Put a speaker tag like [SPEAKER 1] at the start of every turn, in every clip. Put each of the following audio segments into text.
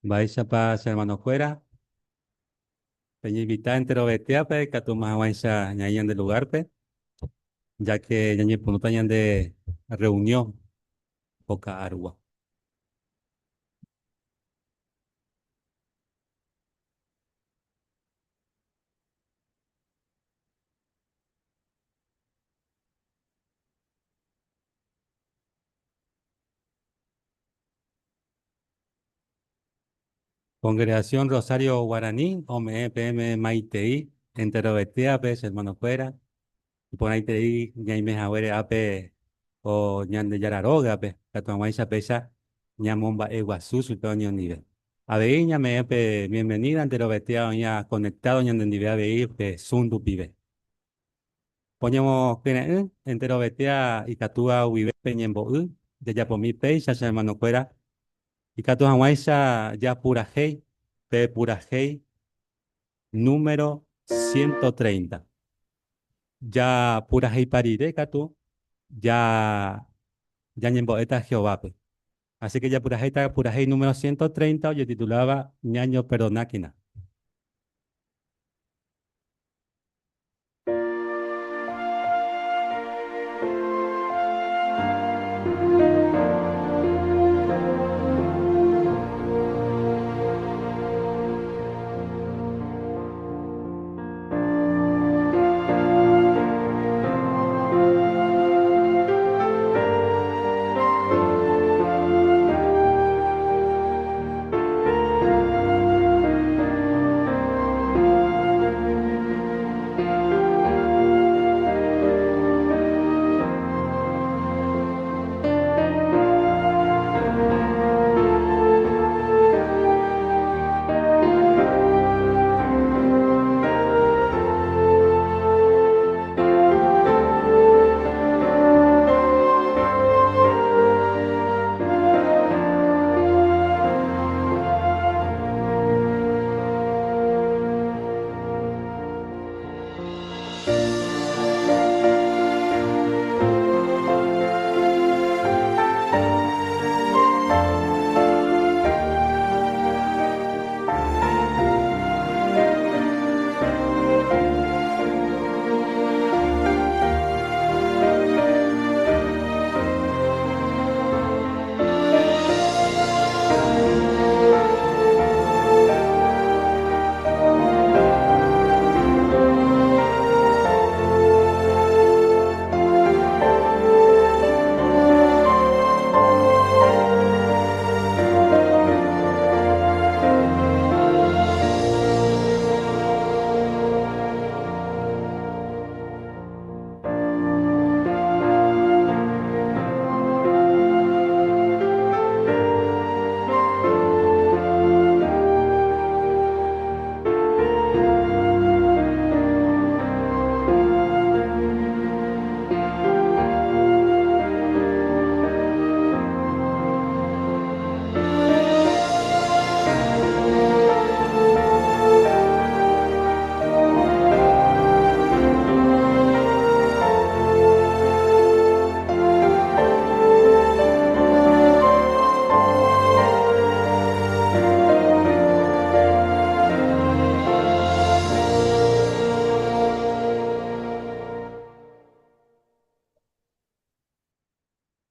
[SPEAKER 1] Vais a paz, hermano fuera. Peña invitada entero betea, pe, que tu más vais a ñañan de lugar, pe, ya que ñañe punuta ñan de reunión, poca arua. Congregación Rosario Guaraní, OME, PM, Maitei, entero betea, pe, hermano fuera. Y por ahí te di, ñaime jawere, ape, o ñan de yararoga, pe, que tu vais a pesa, ñamomba eguazú, su toño nivel. A ver, ñame, pe, bienvenida, entero betea, ña conectado, ñan de nivel, a ver, pe, sundu pibe. Ponemos que entero betea y catua uibe peñembo de ya por mi peixa ya hermano fuera y catua guaisa ya pura hey p pura hey número 130 ya pura hey paride catu ya ya ñembo eta Jehová pe. Así que ya pura hey número 130 oye titulaba ñaño perdonáquina.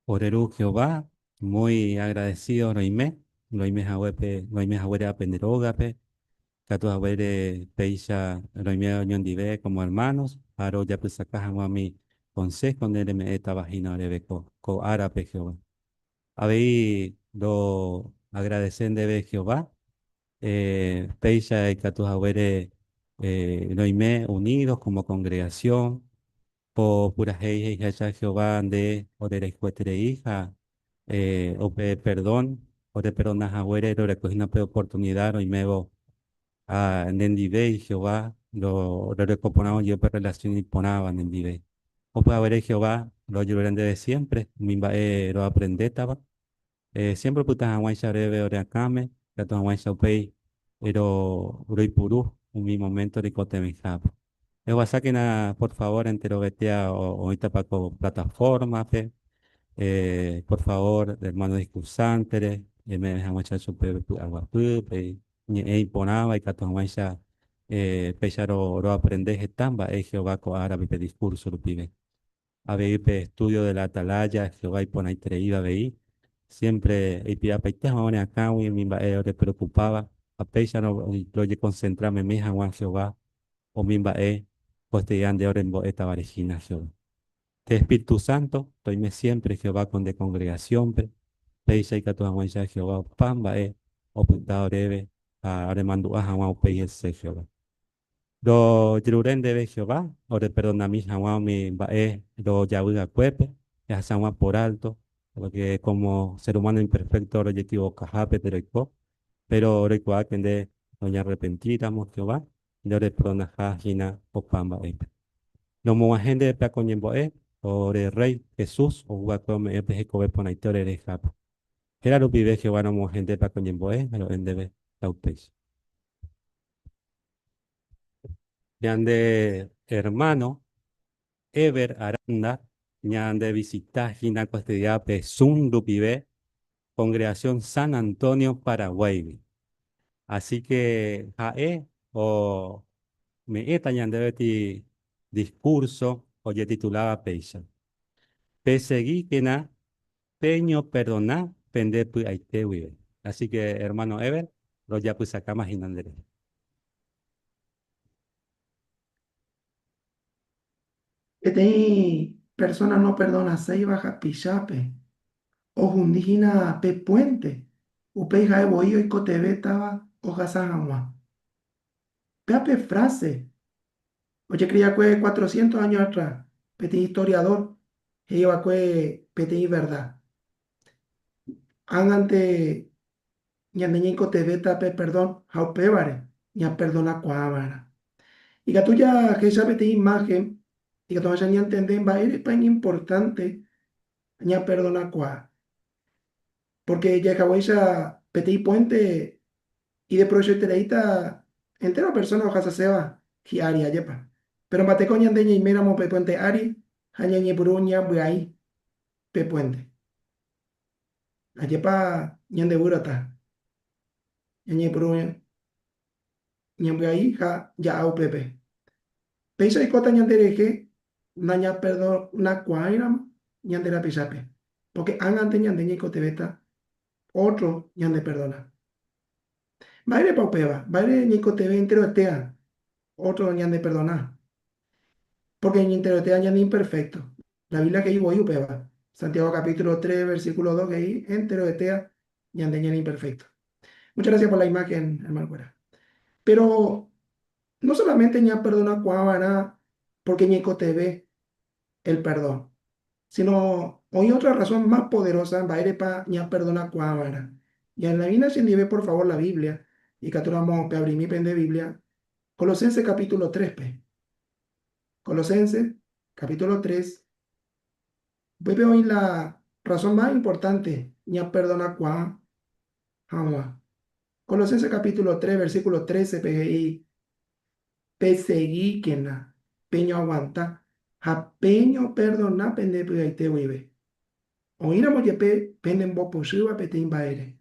[SPEAKER 1] Orerú Jehová, muy agradecido, Noime Jahuepe, Noime Jahuere Apenderogape, Catu Jahuere Peisha, Noime Oñondive como hermanos, Aro ya Pesacá mi consejo, Nereme Eta Vagina Orebeco, Co Árape Jehová. Habéis lo agradecen de Jehová, Peisha y Catu Jahuere, Noime unidos como congregación, po pura hei hacha Jehová de orere cuetere hija ope perdón ore perdona jagüere ore cogina pe oportunidad y mebo a nendive Jehová lo recoponamos yo per relación y ponaba nendive o puede haber Jehová lo llorarán de siempre mimba lo aprende taba siempre puta hawan sharebe ore akame gato hawan shopei pero uroi puru un mi momento de cote Ewasakina, por favor, entero vetea o ahorita para plataforma, pe. Por favor, hermano discursante, me dejan echar su agua pupe, y ponaba y catuanguaisa, pecharo ro aprendes estamba, Jehová co árabe pe discurso lo pide. A ver, pe estudio de la atalaya, Jehová y pon ahí treíba veí. Siempre, y pida peite, mamá, acá, y mi le preocupaba. A pecharo, lo ye concentrarme, mi Juan Jehová, o mi pues te de ahora en esta varejina, Jehová. Te Espíritu Santo, toime siempre Jehová con de congregación, peisa y catuan ya Jehová, pamba ocultado debe, ahora mando a Juan ese Jehová. Do Jeruren debe Jehová, ore perdona mi Juan mi do yahuga cuepe, ya Juan por alto, porque como ser humano imperfecto, lo equivoca, jape, pero ore cuáquende, doña arrepentiramos Jehová, y ore perdona jajina o pamba no mo agende de placoñembo o de rey Jesús o guacome pejecobe ponaitore de japa. Era lo vive Jehová no mo agende de placoñembo pero en debe laupes. Yande hermano Ever Aranda, ñande visita gina cuestidia pesum pibe congregación San Antonio Paraguay. Así que jae o me eta ñande beti discurso oye titulada Peisa. Peseguí que na Peño, perdoná, pende pu aite wibe. Así que, hermano Ever, lo ya pues acá imaginando.
[SPEAKER 2] Que tem personas no perdona sei baja pichape. O jundijina pe puente. Upe hija de bohío y cotebe estaba hoja sajamua. Peape frase. Oye, creía que 400 años atrás. Peti historiador. E iba que peti verdad. Angante ñandeña y cotebe tape perdón. Jaupebare. Ña perdona cuámara. Y que tú ya que esa peti imagen. Y que tú ya ni entender. Va a ir tan importante. Ña perdona cuá. Porque ya acabó esa petit puente y de proyecto tereita entera persona hoja seba ki ari ayepa. Pero mate coña de ñi mera mo pe puente ari haña ñi buruña buai pe puente. Ayepa ñande burata. Ñi buruña ñi buai ja ya au pepe. Peisa y cota ñandereje naña perdón na cuairam ñandera pisape. Porque ante ñande ñi cotebeta otro ñande perdona. Baile paupeba, baile ñi cotebe entero tea. Otro ñande perdona. Porque en Interotea añade imperfecto. La Biblia que digo ahí, upeba. Santiago capítulo 3 versículo 2 que ahí, entero etea, ñande ñande imperfecto. Muchas gracias por la imagen, hermano Cuera. Pero no solamente ña perdona cuábana, porque ñeco te ve el perdón, sino hay otra razón más poderosa, va pa ña perdona cuábana. Y en la Biblia se ve por favor la Biblia, y que vamos a abrir mi pen de Biblia, Colosenses capítulo 3, pe. Colosenses capítulo 3. Vuelve hoy la razón más importante, ya perdona cuá, agua. Colosenses capítulo 3 versículo 13, PGI, perseguí que na, peño aguanta, ja peño perdona, pende te vive. Oíramos yepe, pende en bopo shiva, pete imbaere.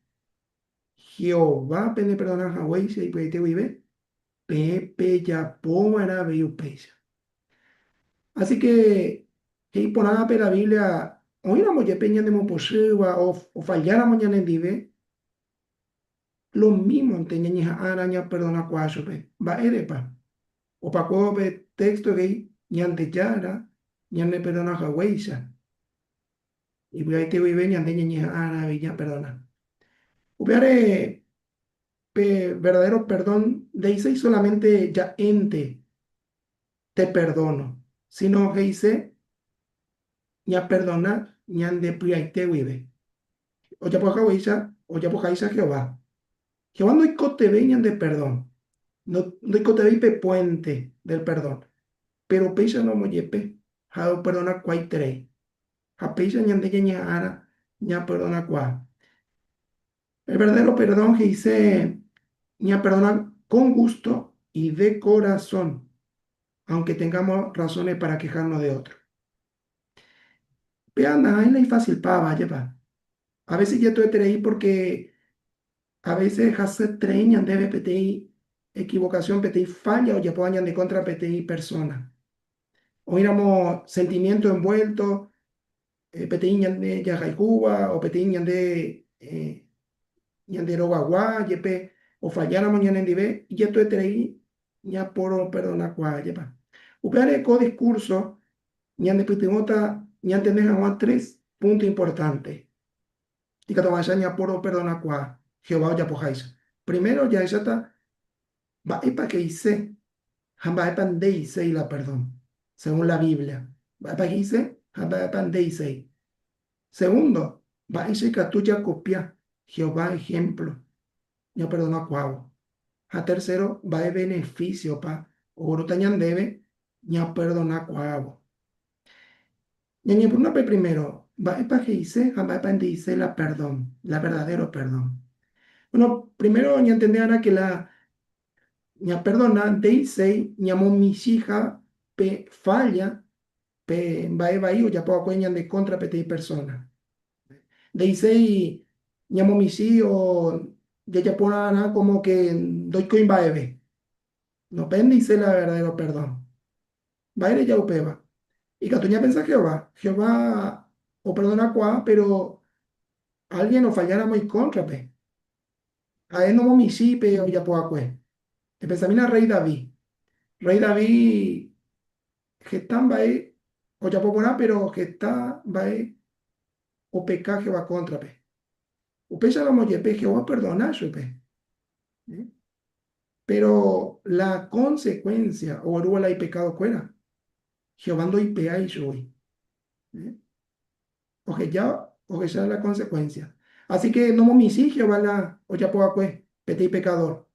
[SPEAKER 2] Jehová, pende perdona, Hawái, se te vive, pepe ya pomara veo pecha. Así que por nada la Biblia, oíramos yepe, ñande mo shiva, o falláramos ñande dive, lo mismo teñaña araña perdona cuachope va erepa o pa be texto gay ñante yara ñane perdona haweisa y voy a te voy ñante ñaña ara ya perdona ubiare verdadero perdón de dice solamente ya ente te perdono sino que dice ña perdona ñande te vive o ya por haweisa o ya por haisa Jehová Jehová no hay cote veñan de perdón. No, no hay cote pe puente del perdón. Pero peisa no mo yepe. Ha perdona cuai terei. Ha peisa ñande ña ara ña perdona cuá. El verdadero perdón que dice ña perdona con gusto y de corazón. Aunque tengamos razones para quejarnos de otro. Vean, ahí no hay fácil pa, vaya pa. A veces ya estoy terei porque A veces hace treñan debe PTI equivocación, PTI falla o ya puedan de contra PTI persona. O miramos sentimiento envuelto, PTI ñande ya Cuba o PTI ñande roba yepe o falláramos ñande en dive y esto es treí ña por perdona cuá yepa. Upeare co discurso ñande pitimota ñande dejan tres puntos importantes. Y que vaya ña por perdona cuá Jehová ya pojáis. Primero ya está va para que hice, va para dice y la perdón, según la Biblia. Va para que hice, va para dice. Segundo, va a decir que tú ya copia Jehová ejemplo, ya perdona cuavo. A tercero, va a beneficio pa, oro tañan debe, ya perdona cuavo. Y por una primero, va para que hice, va para dice la perdón, la verdadero perdón. Bueno, primero ya entenderá que la ña perdona, dice, ñamo mis hija, pe falla, pe vae vai o ya puedo cueñan de contra pete persona. Dice, ñamo mis o ya pona como que doy coin baebe. No pen dice la verdadero perdón. Baile ya upeba. Y catuña pensa Jehová. Jehová o perdona cuá, pero alguien nos fallara muy contra pe. A él no mo misi pe o ya puedo cue. Empezamina rey David. Rey David Getán va o ya popular, pero Getá va o pecaje va contra pe. Upe ya vamos yepe, Jehová perdona su pe. ¿Eh? Pero la consecuencia, o la y pecado fuera, Jehová no y pea y soy. ¿Eh? O que ya la consecuencia. Así que no me si Jehová la, o ya puedo pues, pete y pecador.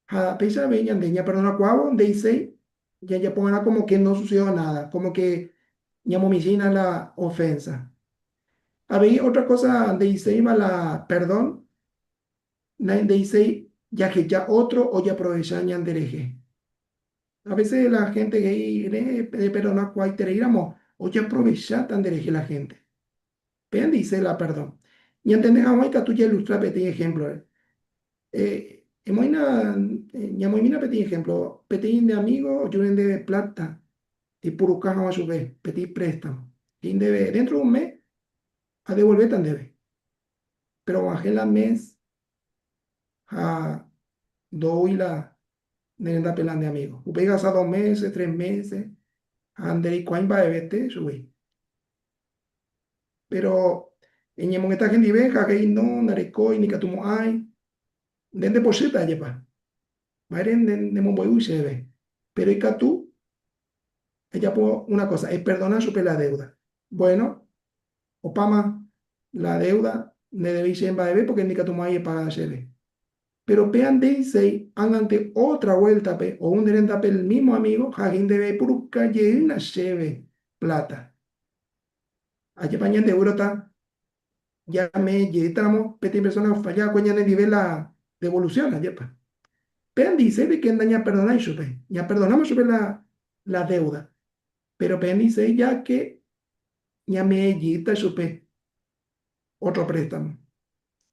[SPEAKER 2] A pesar de ella perdona cuavo, de dice, ya pongan como que no sucedió nada, como que ya momicina la ofensa. Había otra cosa de dice iba la perdón, de dice ya que ya otro o ya aprovechan ya dereje. A veces la gente que perdona cual tereíramos o ya aprovechan tan dereje la gente. Ven dice la perdón. Y entendés a que tú ya ilustras petit ejemplo. Emoina, ñamoimina petit ejemplo. Petit de amigo, yo de plata y puro caja a su vez, petit préstamo. Y debe, dentro de un mes a devolver tan debe. Pero bajé la mes a doy la nenda pelan de amigo. Pegas a 2 meses, 3 meses, ande y cuán va a verte, sube. Pero en el momento que vive, que no, narecoy, ni que tú hay, dende poseta lleva. Maren de Momboy se ve. Pero y que tú, ella por una cosa, es perdonar su la deuda. Bueno, Opama, la deuda, ne debéis en va a ver porque ni que tú hay para se ve. Pero pean de se ante otra vuelta pe, o un derenta el mismo amigo, jagín debe por calle una cheve plata. Allí pañan de eurota, ya me lletamos, peti personas falla, coña de nivel la devolución, allí pa. Pean dice de que daña perdonar y pe, ya perdonamos sobre la deuda. Pero Pean dice ya que ya me lleta pe otro préstamo.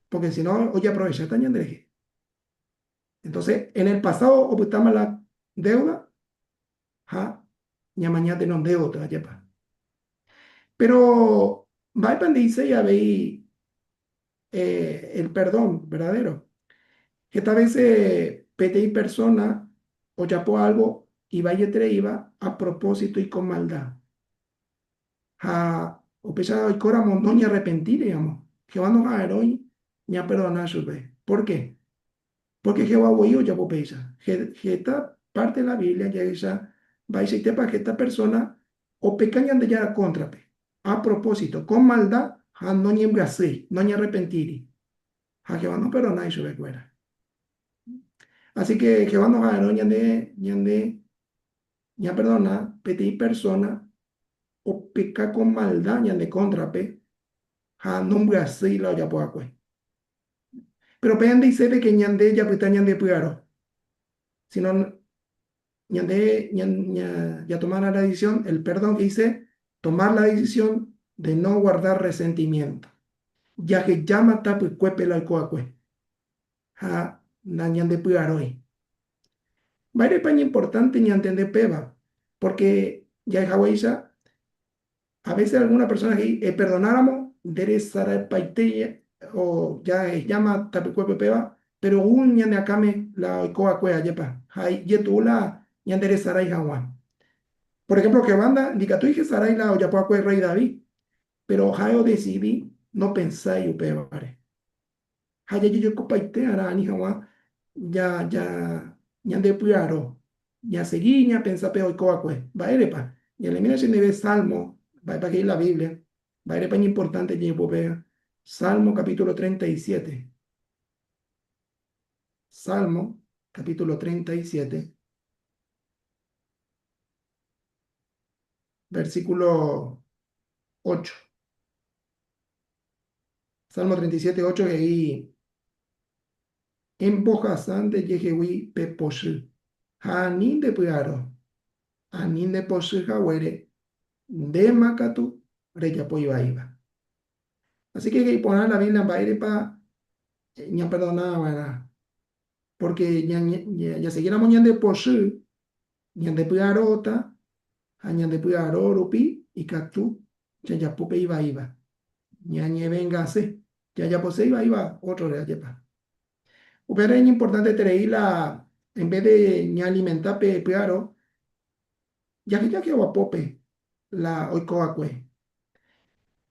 [SPEAKER 2] Porque si no, oye aprovecha, tañan de entonces, en el pasado ocultamos la deuda, ja, ya mañana no deuda, ya pa. Pero Bypan dice, ya veis el perdón verdadero, que tal vez PTI persona o ya por algo y vaya iba a propósito y con maldad. Ja, o pesar y coramos no ni arrepentir, digamos. Jehová nos va a hoy ni a perdonar su vez. ¿Por qué? Porque Jehová voy ya por pesa. Esta parte de la Biblia ya esa va a decirte para que esta persona o pecañan de ya contra pe. A propósito, con maldad, ja no ni embracé, no ni arrepentir. A Jehová no perdona y su fuera. Así que Jehová nos agarró ñande, ña perdona, pedir persona o pecar con maldad ñande contra pe. Ja no embracé la ya por acá. Pero pean dice de que ñande ya pita ñande puaro. Si no, ya tomar la decisión, el perdón que hice, tomar la decisión de no guardar resentimiento, ya que llama tapu cuepe la coacue. ha na ñande pyaroi. Baire paña importante ñantende peba, porque ya Hawaiisa, a veces alguna persona que perdonáramos, dere sara paiteya, o ya llama tapicuepe peba, pero un ñande akame la oikoa cuea yepa, hay yetula ñandere sarai hawan. Por ejemplo, que banda, dicatui sarai la oyapoa cue rey David, pero hayo decidí no pensar y peba, haya yo copaite ara ni hawa ya ñande puyaro ya seguí ña pensa pe hoy coacue va erepa y le mira si debe salmo va para que ir la Biblia va erepa ni importante ni popea Salmo capítulo 37 Salmo capítulo 37 versículo 8 Salmo 37 8 que ahí en bojasan de yejewi pe poshi hanin de puyaro hanin de poshi hawere de Makatu, Reyapo iba iba. Así que hay que poner la Biblia en baile para ya perdonar, ¿verdad? Porque ya seguir ñande posu, ñande puarota, ñande puarorupi y catu, ya pupe iba iba. Ya vengase, ya pose iba iba, otro de allá. Pero es importante traer la, en vez de ña alimentar pe puaro, ya que va pope, la oikoacue.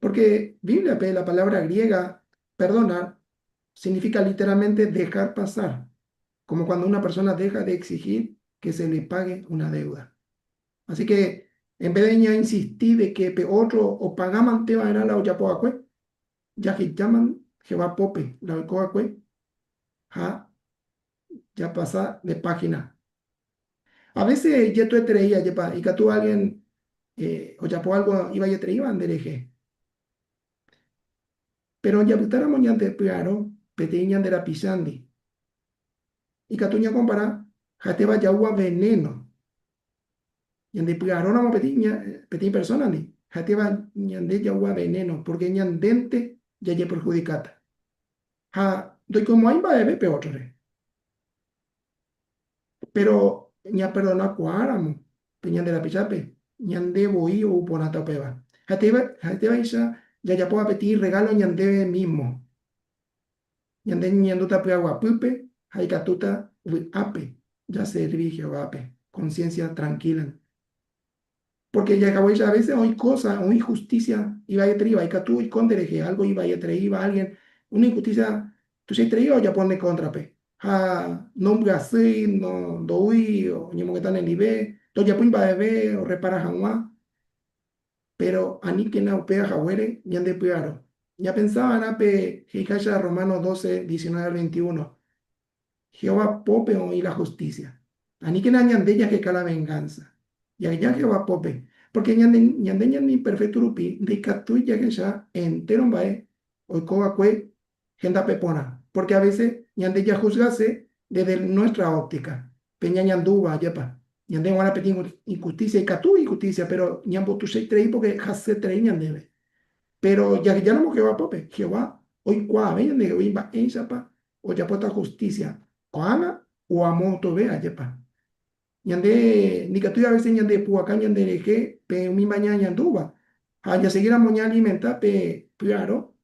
[SPEAKER 2] Porque Biblia, la palabra griega, perdonar, significa literalmente dejar pasar, como cuando una persona deja de exigir que se le pague una deuda. Así que en vez de ya insistir de que otro o pagaman te va a la olla poacue, ya que llaman Jehová pope, la coacue, ya pasa de página. A veces ya tú traía, y que tú alguien, o ya por algo iba y traía, dereje. Pero ya putáramos ya te piaro, peteñan de la pisandi. Y que tú ya compara, jateba ya agua veneno. Yande piaro no petin persona ni. Jateba ñande ya agua veneno, porque ñandente ya ya perjudicata. Ja, doy como ahí va a beber peor. Pero ña perdona cuáramo, peñan de la pichape, ñande voy o uponata peba. Jateba isa, ya puedo pedir regalo ñande mismo. Ñande ñanduta pe agua pupe, haikatuta ape, ya serví Jehová ape, conciencia tranquila. Porque ya acabó a veces hay cosas, una injusticia, iba a traer, hay tú y condereje, algo iba a traer, iba alguien, una injusticia, tú se traído ya pone contra pe. No gasé, no doy, o ni mo que están en nivel, to ya pun va a ver, o repara jamás, pero a ni que no pega jawere, ni ande pearo. Ya pensaba na pe, Hikaya Romanos 12 19 al 21. Jehová pope y la justicia. Ani que ñande ya que la venganza. Ya ya Jehová pope. Porque ñande ni perfecto rupi, de catu ya que ya entero bae, o coa cue, genda pepona. Porque a veces ñande ya juzgase desde nuestra óptica. Peña ñanduba, yepa. Ñande wana pedir injusticia y catu injusticia, pero ñambo tu se trei porque jase trei ñandebe. Pero ya no Jehová pope, Jehová, hoy cuá, ven de hoy va en sapa, o ya puesta justicia, coana o amo to vea yepa. Ñande, ni que tú a veces ñande puacá ñande reje, pe mi mañana ñanduba. A ya seguir a moña alimenta, pe, claro,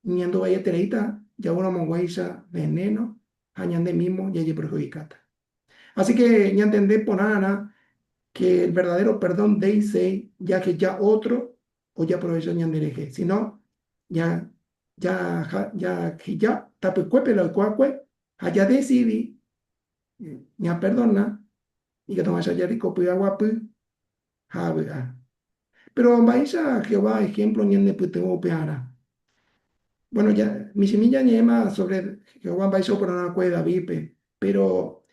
[SPEAKER 2] ñando vaya tereita, ya una monguaisa veneno, a ñande mismo, ya ye perjudicata. Así que ya entendé por nada que el verdadero perdón dice ya que ya otro o ya aprovecha ñandereje, si no, que ya tapucuepe lo cuacue, allá decidí, ya perdona, y que toma ya rico pu agua pu, pero vais a Jehová ejemplo ñande pu tengo peara. Bueno, ya, mi semilla ñema sobre Jehová vais a por una cueva vipe, pero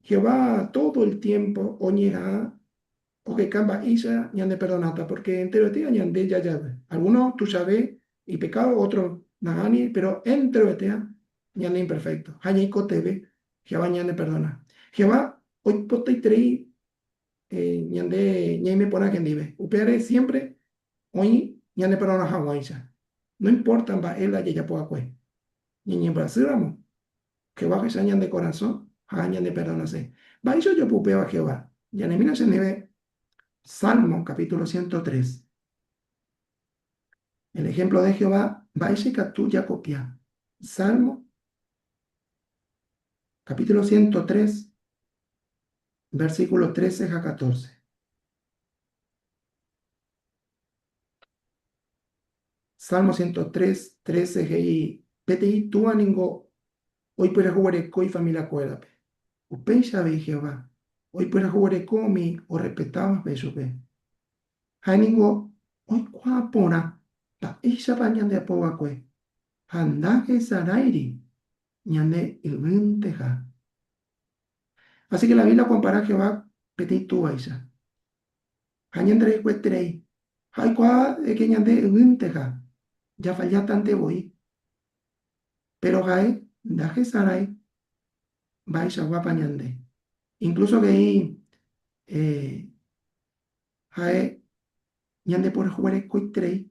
[SPEAKER 2] Jehová todo el tiempo oñera o que camba isa ñande perdonata, porque entero te ñande ya llave. Algunos tú sabes y pecado, otros nagani, pero entero te ñande imperfecto. Hañico tebe, Jehová ñande perdona. Jehová, hoy pote y trei, ñande ñame pona que dive. Upere siempre, hoy ñande perdona hawaisa. No importa, va él la ya pueda cue. Ñi Brasil, Jehová que sañan de corazón, hañan de perdonarse. Va eso yo pupeo a Jehová. Ya mira se ve Salmo capítulo 103. El ejemplo de Jehová, va ese que tú ya copia. Salmo capítulo 103, versículos 13 a 14. Salmo 103, 13, y PTI tú aningo, hoy puedes jugar y familia cuélape. Upei sabe Jehová, hoy puedes jugar mi o respetamos besupe. Haningo, hoy cuapona, pa isha pa ñande apoba kue. Handaje sarairi, ñande ilvinteja. Así que la Biblia compara a Jehová, PTI tú aisa. Hañandre cuetrei, hay cua de que ñande ilvinteja. Ya falla tante voy. Pero Gae, Daje Sarai, Baisha Guapañande. Incluso que ahí, Jae, Ñande por jugar Coitrei,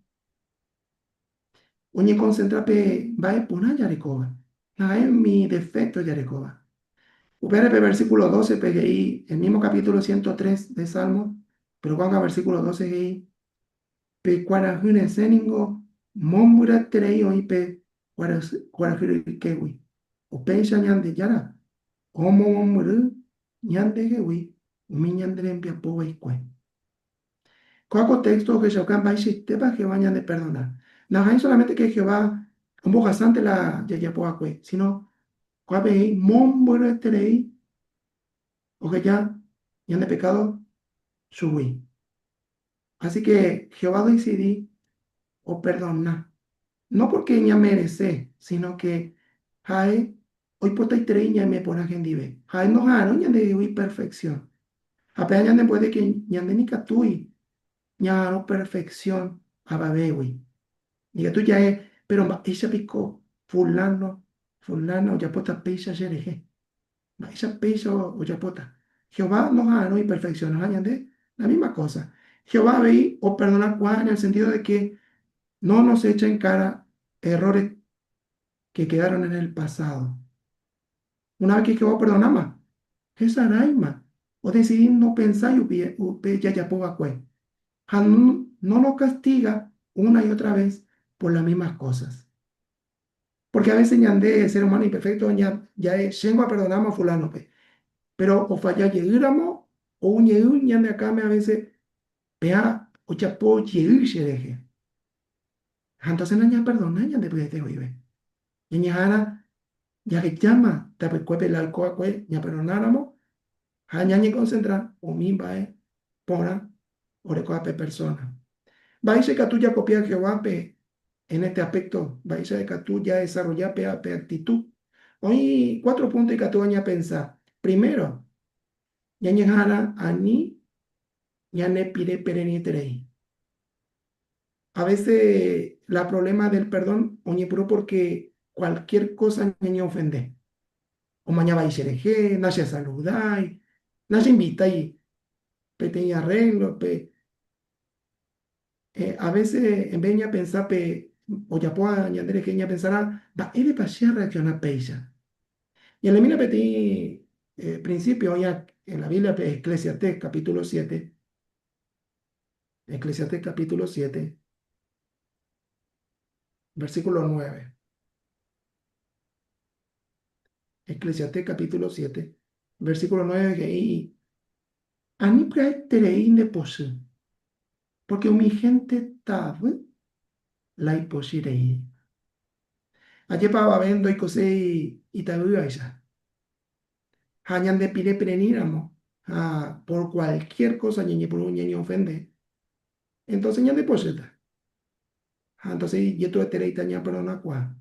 [SPEAKER 2] Oñe concentra pe Bae Puna Yarecoba. Jae mi defecto Yarecoba. Upere versículo 12, pegue ahí, el mismo capítulo 103 de Salmo, pero cuando versículo 12 que ahí, pe cuarajune seningo, mombura terei oipe, cuarajune kewi. Upeisha Ñande Yara. Como muru ñande gewi umi ñande limpia po ikue. Cuaco texto que Shaukan te va Jehová ñande perdonar. No hay solamente que Jehová un poco bastante la yayapoacue, sino cuabe mon bueno esterei o que ya ñande pecado subí. Así que Jehová decidí o perdona. No porque ña merece, sino que hay hoy pota y treña me pone gendive. Hay no haro ñande de perfección. Apenas ñande puede que ñande ni catui ñaro perfección ababewi. Diga tú ya es, pero ella picó fulano ya pota peisa jereje. Esa peisa o ya pota. Jehová nos hará y perfección, nos añade la misma cosa. Jehová veí o perdona cuá en el sentido de que no nos echa en cara errores que quedaron en el pasado. Una vez que Jehová perdona más, esa raima, o decidir no pensar y ya ya ponga no nos castiga una y otra vez por las mismas cosas. Porque a veces ñande ser humano imperfecto ya es, llego a perdonamos a fulano, pe. Pero o falla llegáramos o un llegur ñande acá me a veces pea o chapo llegur se deje. Entonces no ña perdona ñande puede te oíbe. Ña ya que llama, te cuepe el alcohol, ña perdonáramos, ha ña concentrar o mi bae pora o recoape persona. Vais a tú ya copiar Jehová en este aspecto, vais a que tú ya desarrollar actitud. Hoy 4 puntos que tú vas a pensar. Primero, ya llegara a ni ya ne pide perenitrei. A veces la problema del perdón, oye, pero porque cualquier cosa me ofende. O mañana vais a elegir, no se saludáis, no se invitáis, te arreglo, a veces en vez de pensar o ya puedo añadir que ella pensará va él pasar reaccionar peisa y en la mina petit principio ya en la Biblia Eclesiastés capítulo 7 Eclesiastés capítulo 7 versículo 9 Eclesiastés capítulo 7 versículo 9 que y ani praeterei de pose porque mi gente tab la imposirei allí para vendo y cosé y tabu esa hayan de pire preníramos por cualquier cosa ñeñe por un ñeñe ofende. Entonces ñan de poseta. Entonces y esto es tereita ña perdona cuá.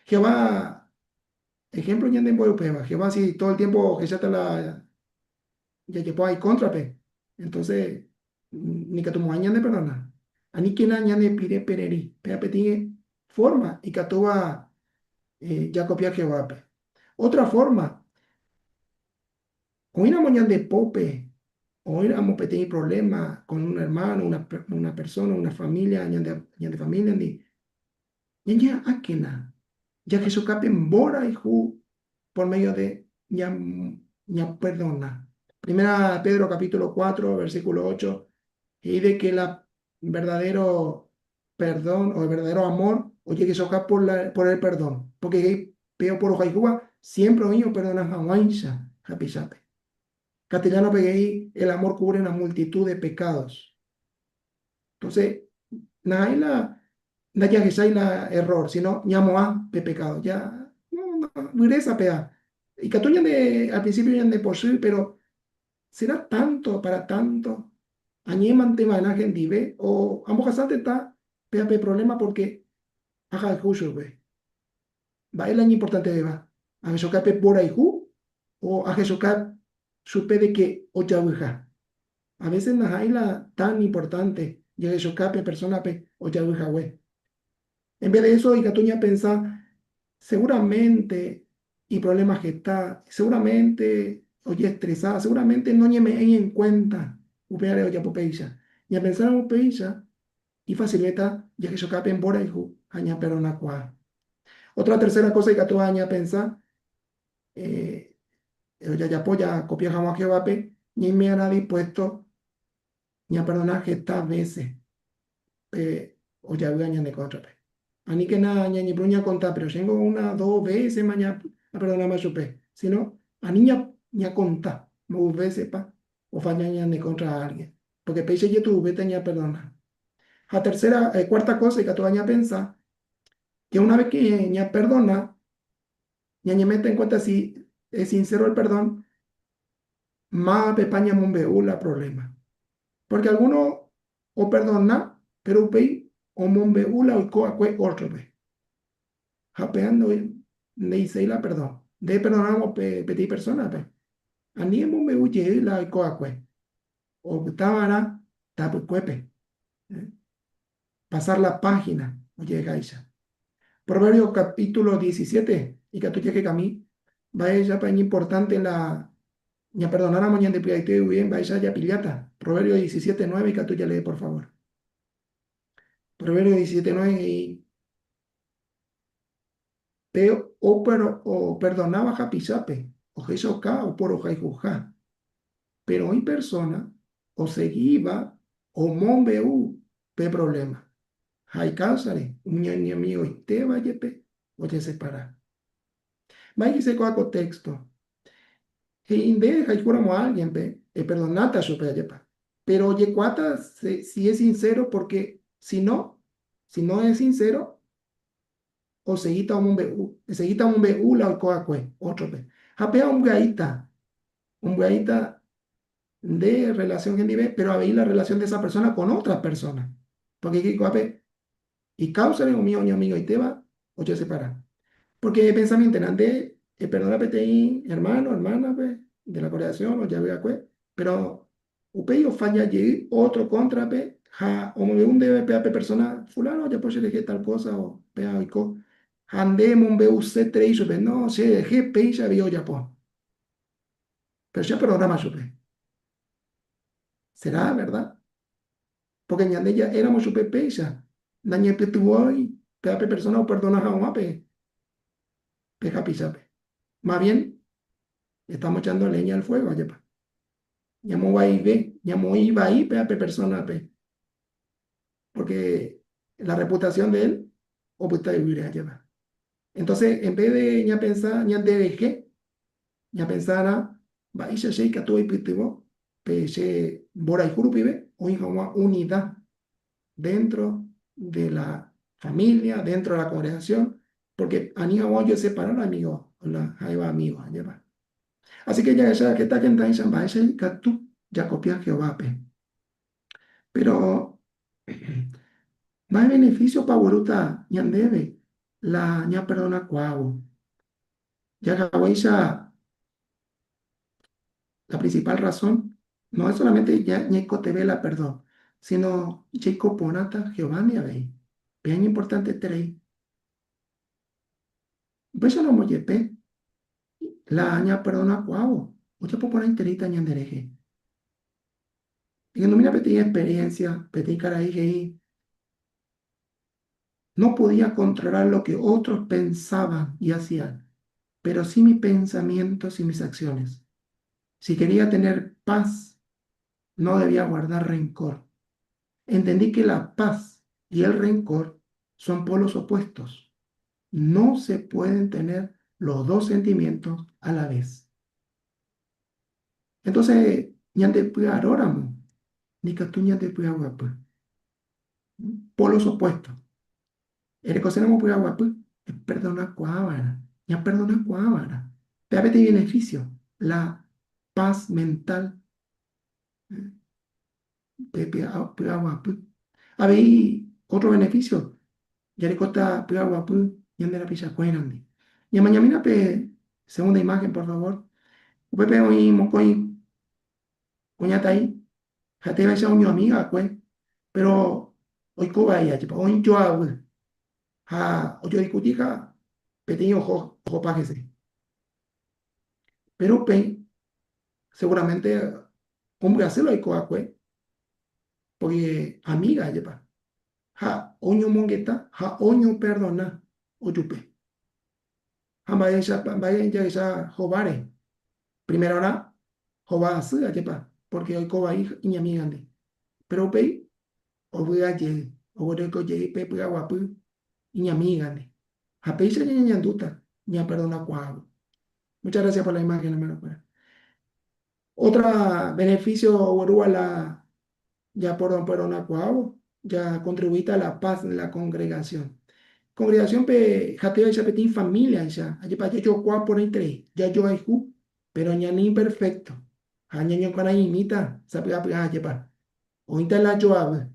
[SPEAKER 2] Jehová, ejemplo ñan de boyo peba. Jehová si todo el tiempo que ya está la ya que hay contra pe. Entonces ni que tu ñan de perdona. Ani que na ñan de pire pereri. Pea petingue forma y que tú ya copia Jehová pe. Otra forma, hoy una moñan de pope. Hoy éramos tener problemas con un hermano, una persona, una familia, ñan de familia, ni ña akena, ya que su cape embora y ju, por medio de ña perdona. Primera Pedro capítulo 4 versículo 8, y de que el verdadero perdón o el verdadero amor, oye, que soca por el perdón, porque peo por Ojaikuba, siempre oído perdonan a Wainsa, happy sape. Castellano pegué, el amor cubre una multitud de pecados. Entonces, nada no ya que sea la error, sino ñamoa pe pecado, ya, no, dureza pea. Y catuña de, al principio ya de por sí, pero será tanto para tanto. Añe mantema en agen dive, o ambos casantes está, pea pe problema porque haga el juicio, ve. Va el año importante de va. A eso cape por ahí o a eso cap supe de que o ya a veces no hay la tan importante, y a eso cape persona pe o ya we. En vez de eso, y Catuña pensa, seguramente, y problemas que está, seguramente, oye, estresada, seguramente no me en cuenta, upeare oye popeisha. Y a pensar en upeisha, y facilita, ya que yo cape en bora y ju, aña pero na cua. Otra tercera cosa que Catuña aña pensa, ya ya apoya, copia jamás que vape, ni me hará dispuesto, ni a perdonar que estas veces, o ya voy a añadir contra. Ani que nada, ni bruña conta, pero tengo una, dos veces mañana, perdona más supe. Si no, a niña, ni conta, muchas veces pa, o falla ni contra a alguien. Porque peixe ya tu vete ni a perdonar. La tercera, cuarta cosa que tú aña pensa, que una vez que ni perdona, ni mete en cuenta si es sincero el perdón, más pepaña la problema. Porque algunos o perdona, pero upei o mombeula o coacue otro vez. Japeando le hice la perdón. De perdonamos petit persona pe. Animo me huye la coacue. O tabara tapucuepe. Pasar la página. Oye, Gaisha. Proverbio capítulo 17. Y que tú llegues a mí. Vaya para importante la. Ya perdonar a mañana de piedad bien. Vaya ya pillata. Proverbio 17, 9. Y que tú ya lee, por favor. Proverbio 17, 9. Y Teo o perdonaba japizape. O jesoca o por ojaijuja. Pero hay personas o seguiva o monbeu pe problema. Hay cáusare, un ñaño mío y te vaya pe, oye separar. Vaya se coa contexto. E inde hay curamo a alguien pe, e perdonata su pe pa. Pero oye cuata si es sincero porque si no es sincero, o seguita un be la o coa cue, otro pe. Japea un gaita de relación que nivel, pero a ver la relación de esa persona con otras personas. Porque aquí, y causa un mío, mi amigo y te va, o se separa. Porque pensamiento en ande, perdón la PTI, hermano, hermana, pues, de la coreación, o ya vea, pues, pero, upe o falla allí, otro contra, pe, ja, o me un debe pe persona, fulano, ya pues elegir tal cosa, o pea y co, ande, un bu c 3 no, se dejé, pe, ya vio ya, pues, pero ya programa, supe, será, ¿verdad? Porque ñande ya éramos su pepe ya. Nañe pe tu hoy, pe persona o perdona a un pe, pe japizape. Más bien, estamos echando leña al fuego, ayepa. Ñamo va y ve, ñamo iba ahí, pe persona pe. Porque la reputación de él, o pues está vivir ayepa. Entonces, en vez de ña pensar, ña de qué, ña pensar va y se que tú y pitivo, pe se bora y jurupibe, o hija una unidad dentro de la familia, dentro de la congregación, porque anía yo separar amigos, ahí va amigos, allá va. Así que ya esa que está que está en va ese que tú ya copias Jehová, pe. Pero más beneficio para voluta ñandebe, la ña perdona cuavo. Ya esa la principal razón no es solamente ya ñeco te ve la perdón, sino chico ponata Jehová ni a ve. Bien importante tres. Pues ya no moyepe. La aña perdona cuavo. Mucha popona interita ñandereje. Y no mira petí experiencia, petí caraije, no podía controlar lo que otros pensaban y hacían. pero sí mis pensamientos y mis acciones. Si quería tener paz, no debía guardar rencor. Entendí que la paz y el rencor son polos opuestos. No se pueden tener los dos sentimientos a la vez. Entonces, ñande puya aróramo, ni que tú ñande puya guapo. Polos opuestos. El cosa no puya guapo, es perdona cuávara, ya perdona cuávara. Te beneficio, la paz mental, puya guapo. Habéis otro beneficio, ya le costa puya guapo, ñande la pilla cuérande. Ya mañana pe, segunda imagen, por favor. Pepe hoy mocoy, coñata ahí. Hate va a unió amiga, pues. Pero hoy coba ella, tipo, hoy yo hago, hoy yo discutica, pequeño ojo pájese. Pero pe, seguramente, hombre, hacerlo hay coa, pues, porque amiga, lleva. Oño mongueta, oño perdona, oyupe. Vaya ella, jobare. Primero hora, joba así, lleva, porque hoy coba ahí, y mi amiga, ande. Pero pe, o voy a llegar, o voy a llegar, pe, pe, guapo, y mi amiga, ande. Apeisha ña ñanduta, ña perdona cuago. Muchas gracias por la imagen, hermano. Pues. Otra beneficio, Orúa, la ya por perdona cuago, ya contribuita a la paz en la congregación. Congregación pe jateo ya petín familia ya. Allí para yo cuá por entre, ya yo hay ju, pero ña ni imperfecto. Aña ño con ahí imita, sabe a llevar. O inta la yo habla.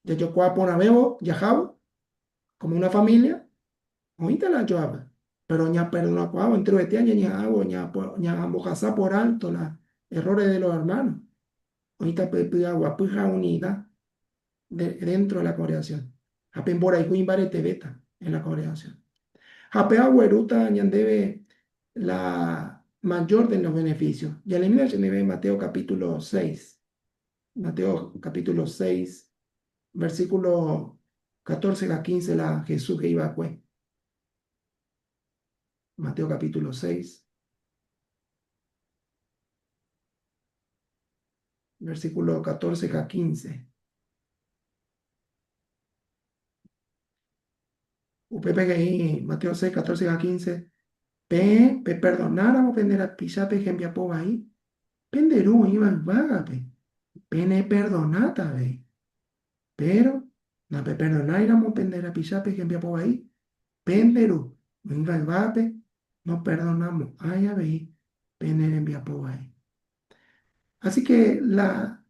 [SPEAKER 2] Ya yo cuá por abebo, ya jabo, como una familia. Ahorita la joab, pero ña perdona cuavo, entre este año ña hago, ña ambojasa por alto los errores de los hermanos. Ahorita pepe agua, puja unida dentro de la congregación. Apen por ahí cuimbare beta en la congregación. Ape agüeruta debe la mayor de los beneficios. Y elimina se ve Mateo capítulo 6. Mateo capítulo 6, versículo 14 a 15, la Jesús que iba a cue. Mateo capítulo 6. Versículo 14 a 15. Upepe que ahí, Mateo 6 14 a 15. Pe perdonáramos pendera pisape gembia poba ahí. Penderu iba vaga pe. Pene perdonata ve. Pero, na pe perdonáramos pendera pisape gembia poba ahí. Penderu, iba vape, no perdonamos. Ay, a ver, pene envia poba ahí. Así que la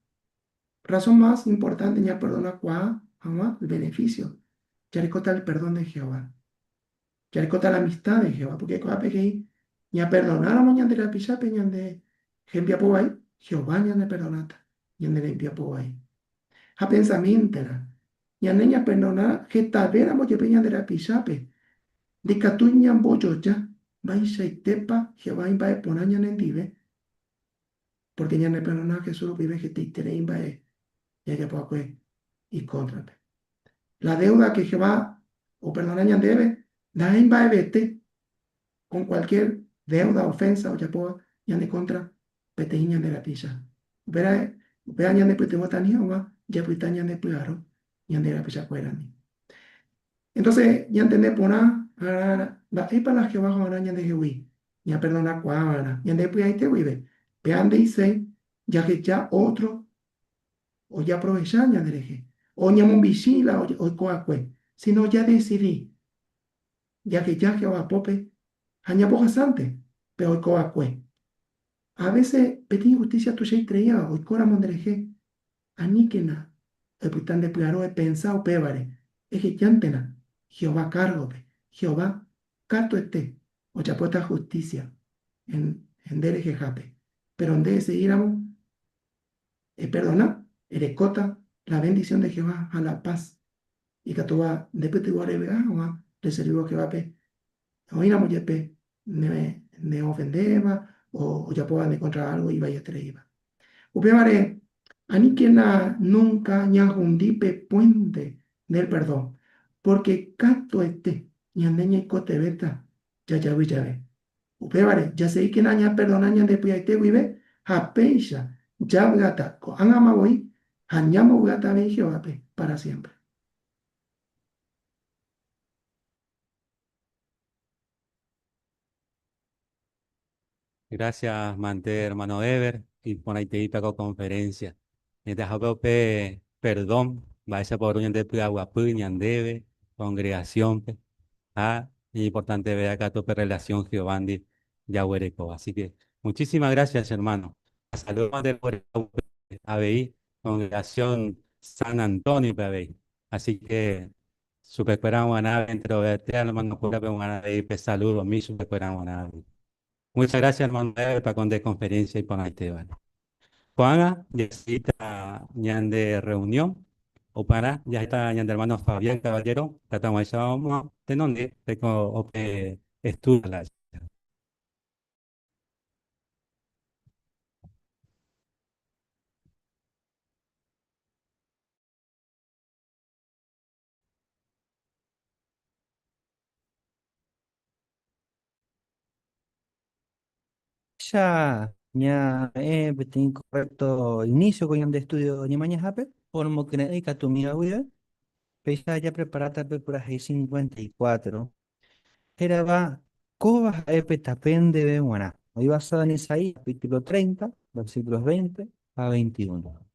[SPEAKER 2] razón más importante ya perdona cuá, el beneficio. Ya le el perdón de Jehová. Yaricota la amistad de Jehová, porque cosa pequeña, ni a perdonar a mañana de la pisa peñan de Gempia Pobay, Jehová ni de perdonata, ni de limpia Pobay. A pensamiento era, ni a niña perdonar, que tal vez éramos que peñan de la pisape, de catuñan boyo ya, va y tepa, Jehová va a poner en dive, porque ni a perdonar Jesús lo vive que te tere va ya ya poco y contra. La deuda que Jehová o perdonar debe, da en va a vete con cualquier deuda, ofensa o yapoa, ñande contra, pete ñande la pisa. Vera, vera ñande pete botani oma, ya pita ñande puaro, ñande la pisa cuerani. Entonces, ya entendé pona, va y para las que bajo ahora ñande jehui, ya perdona cuábana, ñande pues ahí te vive. Peande y se, ya que ya otro, o ya aprovechar ñande deje, o ñamon visila, o coacue, sino ya decidí, ya que ya que va pope, aña sante, pero hoy coacue. A veces peti injusticia tu sei treia, hoy cora mondreje, aníquena, el pután de piaro he pensado pebare, es que llantena, Jehová cargo, Jehová, carto este, o chapota justicia, en dere jejape, pero en de seguiramos, perdona, erecota, la bendición de Jehová a la paz, y que tú vas, de peti guarebe, le servió a Jehová, oíramos yepe, ne ofendeba, o ya puedan encontrar algo y vaya a traer. Upemare, aniquena nunca ñajundipe puente del perdón, porque canto este, ñandeña y cote beta, ya ya ve. Upe vale, ya sé que naña perdona ña de piaite vive, ha peisha, ya gata, ko angama voy, hañamo gata ve Jehová para siempre.
[SPEAKER 1] Gracias, Mante, hermano Ever, y por ahí te di con conferencia. Y te hago pe perdón, vaya por un de Piaguapú, debe congregación, pe. Ah, y importante ver acá tu relación Giovanni Yahuereco. Así que muchísimas gracias, hermano. Saludos de ABI, congregación San Antonio, ABI. Así que super esperamos a nada dentro de este hermano, pura pe una pe saludos, mi super esperamos a nada. Muchas gracias, hermano, para con de conferencia y para Esteban. Juana, ya está ya de reunión, o para, ya está ya de hermano Fabián Caballero, tratamos de llamar, de dónde, de co, estudia.
[SPEAKER 3] Ya beting correcto inicio con de estudio ni mañana hape por mo que ne ka tu mira huida pesa ya preparada pe por ahí 54 era va cobas epe tapende de buena hoy basado en Isaías capítulo 30 versículos 20 a 21.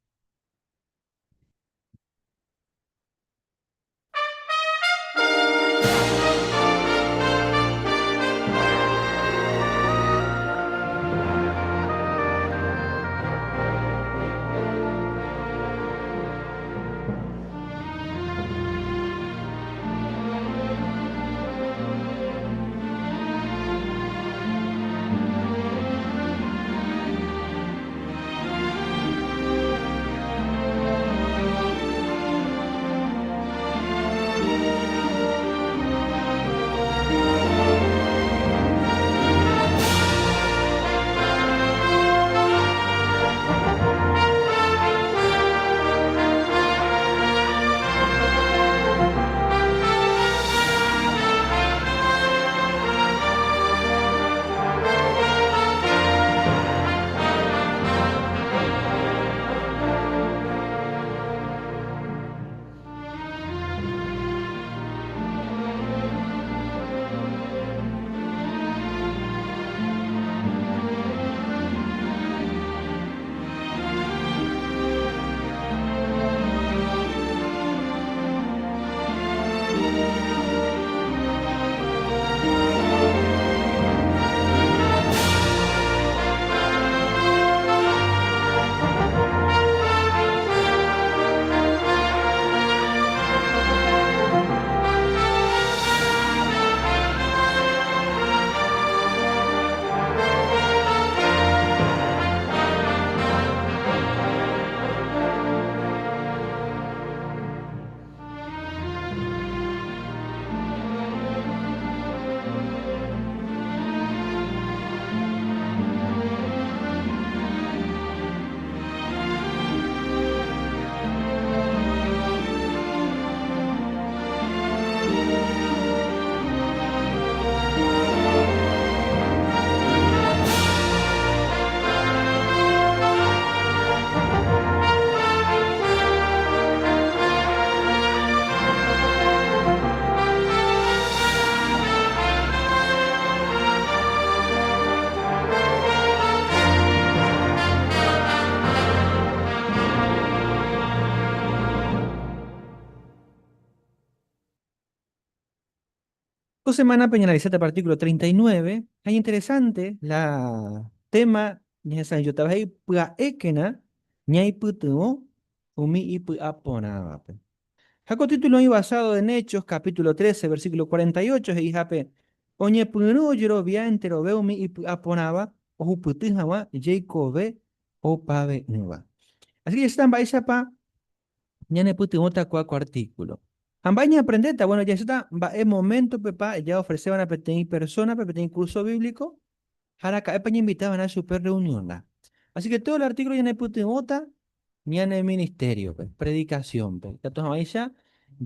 [SPEAKER 3] Esta semana penalizada para artículo 39 es interesante la tema ni san yo estaba ahí pua ekena ni hay putuo umi y apona. Jaco título ahí basado en Hechos, capítulo 13 versículo 48, y jape, oñe punu yoro via entero veo mi y aponaba, o putijawa, Jacobe, o pave nueva. Así que están pa ñane puti otra cuaco artículo. Ambaña aprendeta, bueno, ya está, va es momento, pepa, ya ofrecían a pequeña persona, pequeño curso bíblico, haraka, epa, invitaban a super reunión, la. Así que todo el artículo ya ne puti otra, ni en el ministerio, pues, predicación, pues. Ya todos ahí ya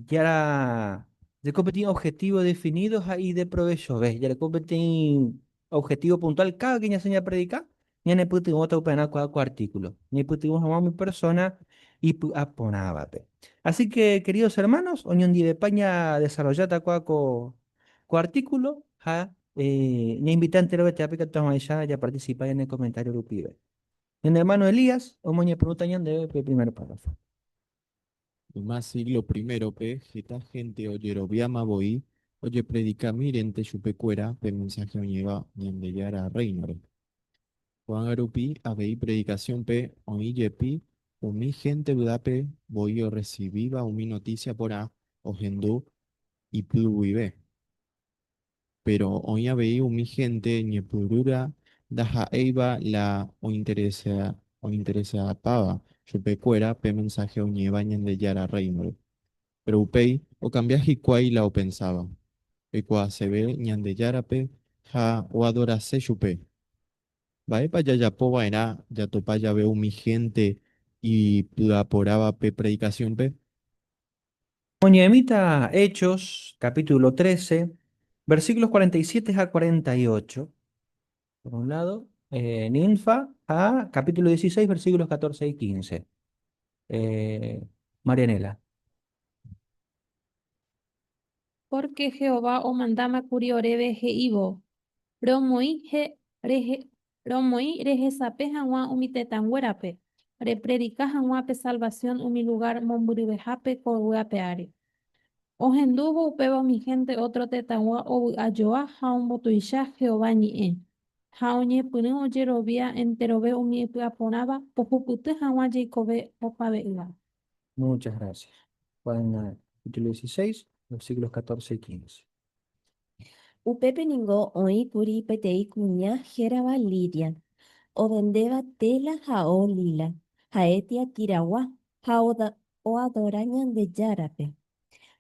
[SPEAKER 3] era de competir objetivos definidos ahí de provecho, ¿ves? Ya de competir objetivo puntual, cada que enseña a predicar, ya ne puti otra upena cu artículo. Ni puti a mi persona y aponábate. Así que, queridos hermanos, oñón di de paña desarrollata cu artículo, ja, ni invitante lo que te aplica toma ya participa en el comentario grupive. En hermano Elías, o moña preguntañan de primer párrafo.
[SPEAKER 4] Más siglo primero pe, gita gente oye robiama boi, oye predica mirente chupecuera, pe mensaje oñeva, ñande yara reinore. Juan Arupi, abei predicación pe, oye pi, mi gente budape, boi o recibiva, mi noticia por a, o gendú, y pluive. Pero hoy abei mi gente, ñe purura, daja eiva la, o interesa pava, chupecuera, pe mensaje oñeva, ñande yara reinore. Pero upei, o cambias hikuai la o pensaba. Ekua se ve ñande yarape, ja o adora se chupe. Vaepa ya yapo vaera, ya topa ya veo mi gente y poraba pe predicación pe.
[SPEAKER 3] Moñemita Hechos, capítulo 13, versículos 47 a 48. Por un lado, Ninfa a capítulo 16, versículos 14 y 15. Marianela.
[SPEAKER 5] Porque Jehová o mandama curiorebe he ibo. Promoi he rehe promoi rehesape hanwa umitetanguerape. Repredica hanwa pe salvación umi lugar momburibejape koguapeare. Ojendubo upeba mi gente otro tetanwa o ayoa haumbotuisha Jehová ñi'e. Haoñe pune oyerovia enterobe umi aponaba pohupute hanwa Jacobe opabe'yva.
[SPEAKER 3] Muchas gracias. Juan, capítulo 16, versículos 14 y 15.
[SPEAKER 6] Upepe ningo oi kuri petei kuña jeraba lidia. O vendeba tela hao lila. Haetia tirawa. O adorañan de yarape.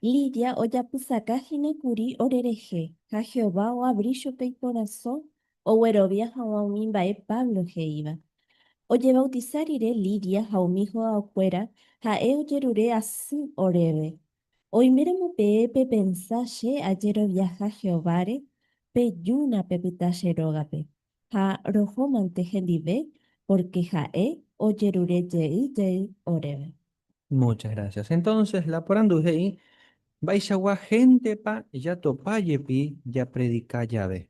[SPEAKER 6] Lidia o yapusaka hine kuri orereje. Ha Jehová o abrillo pe corazón. O werovia hawamimbae Pablo heiva. Oye bautizar iré Lidia jaumijo afuera. Ha eo yerure asu orebe. Hoy miremos pepe pensaje ayer viaja Jehovare, pe yuna pepitaje rogape. Ha rojo manteje libe, porque ja oyerure ye orebe.
[SPEAKER 3] Muchas gracias. Entonces, la porandujei, vaishawa gente pa ya topayepi ya predica llave.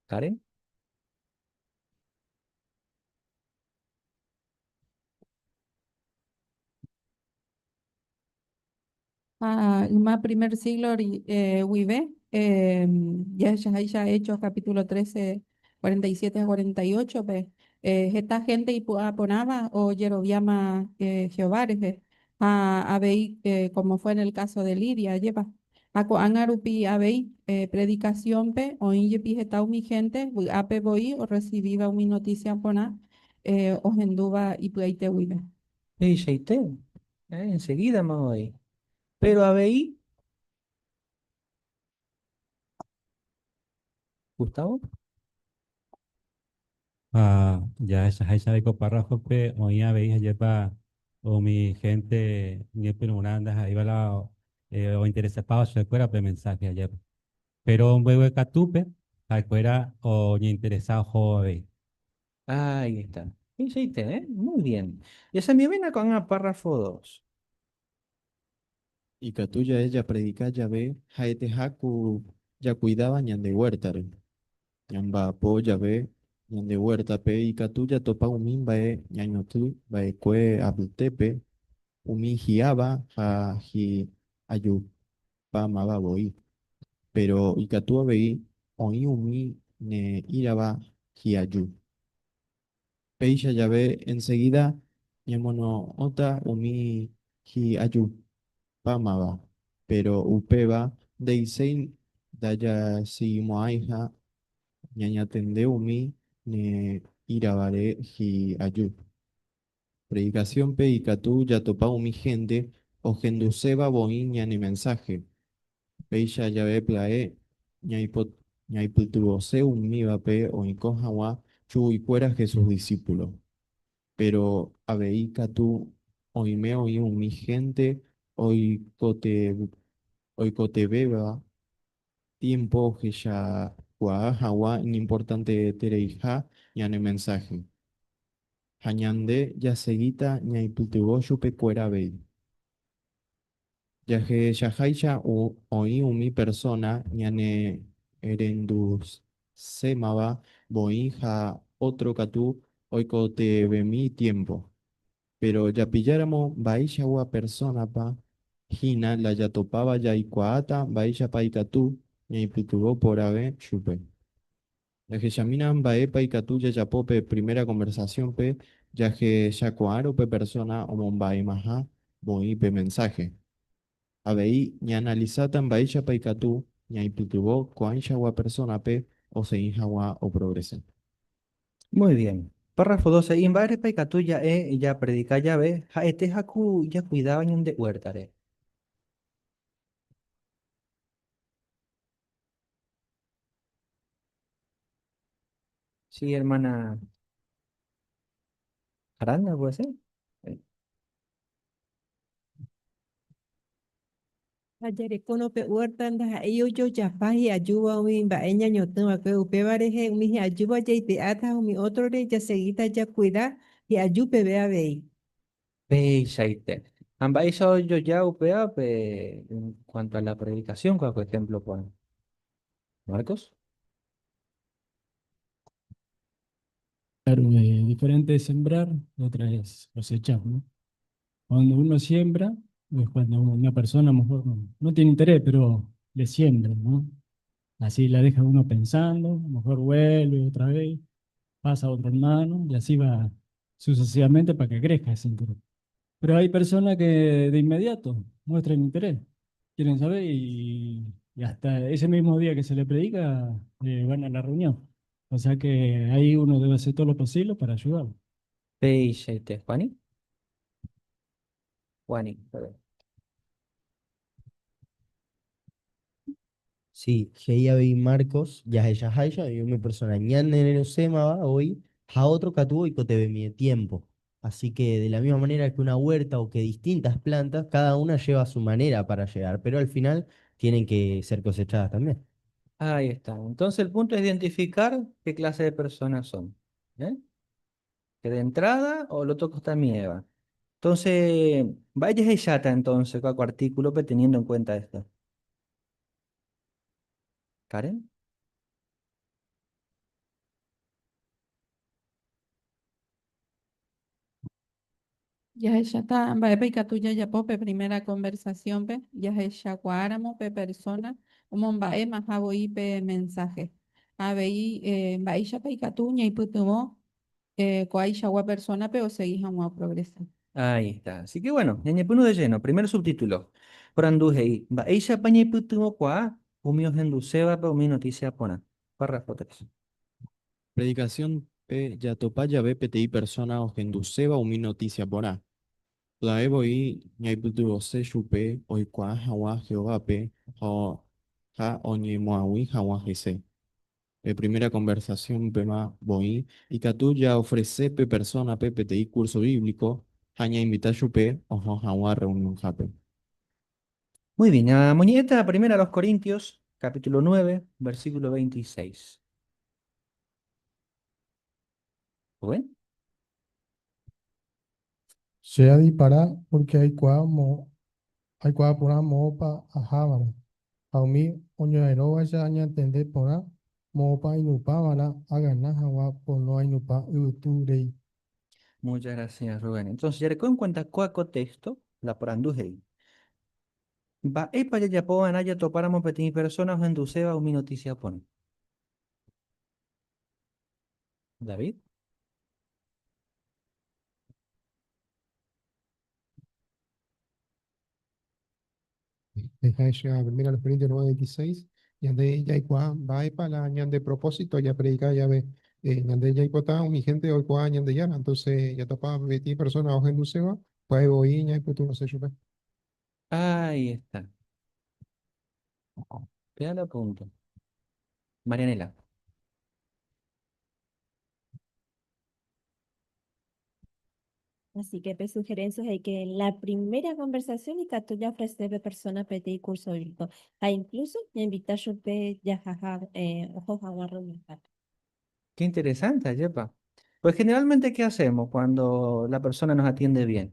[SPEAKER 3] ¿Karen?
[SPEAKER 5] Más primer siglo, Wibe, ya hecho capítulo 13 47 a 48, esta gente y aponaba o Jerobiama Jehová, habéis, como fue en el caso de Lidia, lleva, angarupi habéis predicación, o inyepi getau mi gente, ape voy o recibíba mi noticia pona, o genduba y pueite Wibe.
[SPEAKER 3] Y Sheité, enseguida me voy. Pero habéis, Gustavo.
[SPEAKER 1] Ya esa de párrafo pe oía veis lleva o mi gente ni penuranda ahí va la o interesado se fuera pe mensaje ayer. Pero un huevo de catupe, afuera o ni interesado joven.
[SPEAKER 3] Ahí está. Y Sheité, ¿eh? Muy bien. Y esa mi vena con a párrafo 2.
[SPEAKER 4] Y catuya ella predica ya ve, jaete haku, ya cuidaba ñande huertare. Ñamba po ya ve, ñande huerta pe, y catuya topa umimba ñañotu, bae kue abultepe, umi hiaba, ha hi ayu, pa maba boi. Pero Icatúa veí, oí umi ne iraba hiayu. Peisha ya ve enseguida, ñamono ota umi hiayu pamaba. Pero upeba deisein daya si moaija, ñañatende umi ne irabare hiayu. Predicación pe Icatú ya topa umi gente, o genduseba boiña ni mensaje. Peisha yabe plae ñaipo ñaiputubose un mibape o incojawa chu y fuera Jesús discípulos. Pero abeika tú oime oí un mi gente hoy cote beba tiempo que ya Kwa hawa importante tereija ñane mensaje. Hañande ya seguita ñaiputego yupe cuera bei. Yaje yajaisha o oí umi persona ñane erendus semaba boija otro catú oiko te mi tiempo. Pero ya pilláramos baisha ua persona pa hina la ya topaba ya ikuata baisha pa ikatú ñaiputego por ave yupe. Ya que yaminan bae pa ikatú ya yapope primera conversación pe ya que ya coaro pe persona o mombae maja boi pe mensaje. Abei ña analizatan baisha paikatu ña ipitubo coancha wa persona pe o se wa o progresen.
[SPEAKER 3] Muy bien. Párrafo 12. Invare paikatu ya ya predica ya ve. Ja este haku ya cuidaba de huertare. Sí, hermana Aranda, ¿puede ser? Eh,
[SPEAKER 5] Ajarekono pe huertanda ellos yo yapaji ayuba umi baeña ñotuma que upe bareje umi ayuba ya ite ata umi otro de ya seguita ya cuida y ayupe vea vei.
[SPEAKER 3] Beishaite. Amba eso yo ya upea en cuanto a la predicación, por ejemplo, Juan Marcos.
[SPEAKER 7] Claro, diferente es sembrar, otra es cosechar, ¿no? Cuando uno siembra, es cuando una persona a lo mejor no tiene interés, pero le siembra, ¿no? Así la deja uno pensando, a lo mejor vuelve otra vez, pasa a otro hermano, y así va sucesivamente para que crezca ese interés. Pero hay personas que de inmediato muestran interés, quieren saber y hasta ese mismo día que se le predica, van a la reunión. O sea que ahí uno debe hacer todo lo posible para ayudarlo.
[SPEAKER 3] Beishaite. Juani. Juani, perdón.
[SPEAKER 8] Sí, Heiabe y Marcos, ya ella haya, y una persona ñan en el sema va hoy, a otro catuvo y cote mi tiempo. Así que de la misma manera que una huerta o que distintas plantas, cada una lleva su manera para llegar, pero al final tienen que ser cosechadas también.
[SPEAKER 3] Ahí está. Entonces el punto es identificar qué clase de personas son. ¿Eh? Que de entrada o lo toco esta mieva. Entonces, vaya y chata entonces, con artículo, pues, teniendo en cuenta esto. Karen.
[SPEAKER 5] Ya está, va a tuya ya pope primera conversación pe, ya ella cuáramo pe persona, como va a más pe mensaje. A ver, va a paika tuña y putumo, coaisha gua persona pe o seguís a progresar.
[SPEAKER 3] Ahí está. Así que bueno, ñañepuno de lleno. Primer subtítulo. Prandujei. Va eisha pañeputumo kwa, umio henduseba pa umi noticia pona. Párrafo 3.
[SPEAKER 4] Predicación pe ya topaya ve pti persona o genduseba umi noticia porá. La evo y ñaiputubo se yupe oi kwa hawa jehová pe o ha oñe moawi hawa jese. Primera conversación pema boi y catuya ofrece pe persona pe pti curso bíblico haña invita yupe o hawa reunión jape.
[SPEAKER 3] Muy bien. A Muñeta, primera a los Corintios, capítulo 9, versículo 26. ¿Bueno?
[SPEAKER 9] Sea disparar porque hay cuá por mopa a jábara. A mí, oño aeroba ya aña entender por mopa y nupa bala a ganar jawa por no hay nupa uturei.
[SPEAKER 3] Muchas gracias, Rubén. Entonces, ya recuerdo en cuenta cuaco texto, la prandujei. Va, epa ya po anaya topáramos pequeñas personas en Duceba o mi noticia pone. David.
[SPEAKER 9] Deja de llegar, mira los Corintios 9:26, y ande ya y cuá, va para la ñan de propósito, ya predica, ya ve, ñande ya y cuá, mi gente hoy cuá, ñan de ya, entonces ya topa 20 personas o en Luceba, pues voy ña y pues tú no sé, yo.
[SPEAKER 3] Ahí está. Pégale a punto. Marianela.
[SPEAKER 6] Así que pe sugerencias hay que en la primera conversación y que tú ya ofreces a persona PT y curso bíblico. Incluso ya invitar yo pe ya jaja ojos aguarro.
[SPEAKER 3] Qué interesante, Yepa. Pues generalmente, ¿qué hacemos cuando la persona nos atiende bien?